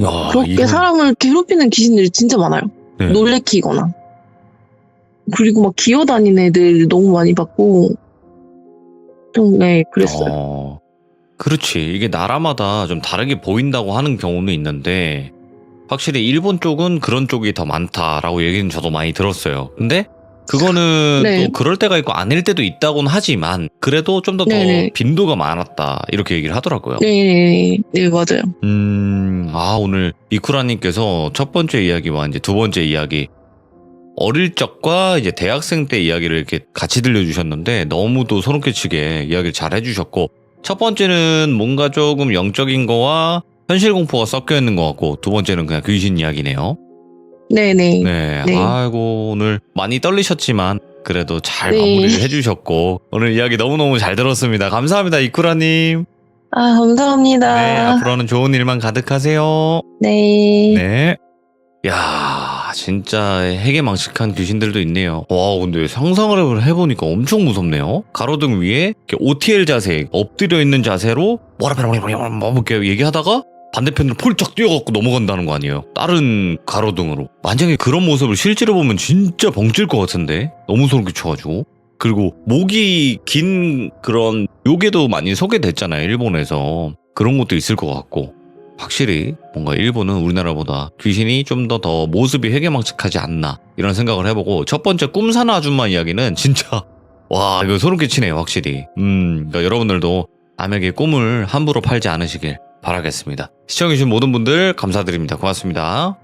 야, 그렇게 사람을 괴롭히는 귀신들이 진짜 많아요. 네. 놀래키거나. 그리고 막 기어다니는 애들 너무 많이 봤고 좀 그랬어요. 그렇지. 이게 나라마다 좀 다르게 보인다고 하는 경우는 있는데 확실히 일본 쪽은 그런 쪽이 더 많다라고 얘기는 저도 많이 들었어요. 근데 그거는 네. 또 그럴 때가 있고 아닐 때도 있다고는 하지만 그래도 좀 더 네네. 빈도가 많았다 이렇게 얘기를 하더라고요. 네, 맞아요. 오늘 이쿠라님께서 첫 번째 이야기와 이제 두 번째 이야기 어릴 적과 이제 대학생 때 이야기를 이렇게 같이 들려주셨는데 너무도 소름 끼치게 이야기를 잘 해주셨고 첫 번째는 뭔가 조금 영적인 거와 현실 공포가 섞여 있는 것 같고 두 번째는 그냥 귀신 이야기네요. 네네. 네. 네. 아이고 오늘 많이 떨리셨지만 그래도 잘 네. 마무리를 해주셨고 오늘 이야기 너무너무 잘 들었습니다. 감사합니다 이쿠라님. 감사합니다. 네, 앞으로는 좋은 일만 가득하세요. 네. 네. 야, 진짜 해괴망측한 귀신들도 있네요. 와, 근데 상상을 해보니까 엄청 무섭네요. 가로등 위에 이렇게 OTL 자세, 엎드려 있는 자세로 이렇게 얘기하다가 반대편으로 폴쩍 뛰어갖고 넘어간다는 거 아니에요. 다른 가로등으로. 만약에 그런 모습을 실제로 보면 진짜 벙찔 것 같은데? 너무 소름 끼쳐가지고. 그리고 목이 긴 그런 요괴도 많이 소개됐잖아요. 일본에서. 그런 것도 있을 것 같고. 확실히 뭔가 일본은 우리나라보다 귀신이 좀 더 모습이 해괴망측하지 않나 이런 생각을 해보고 첫 번째 꿈사나 아줌마 이야기는 진짜 와 이거 소름 끼치네요 확실히. 그러니까 여러분들도 남에게 꿈을 함부로 팔지 않으시길 바라겠습니다. 시청해주신 모든 분들 감사드립니다. 고맙습니다.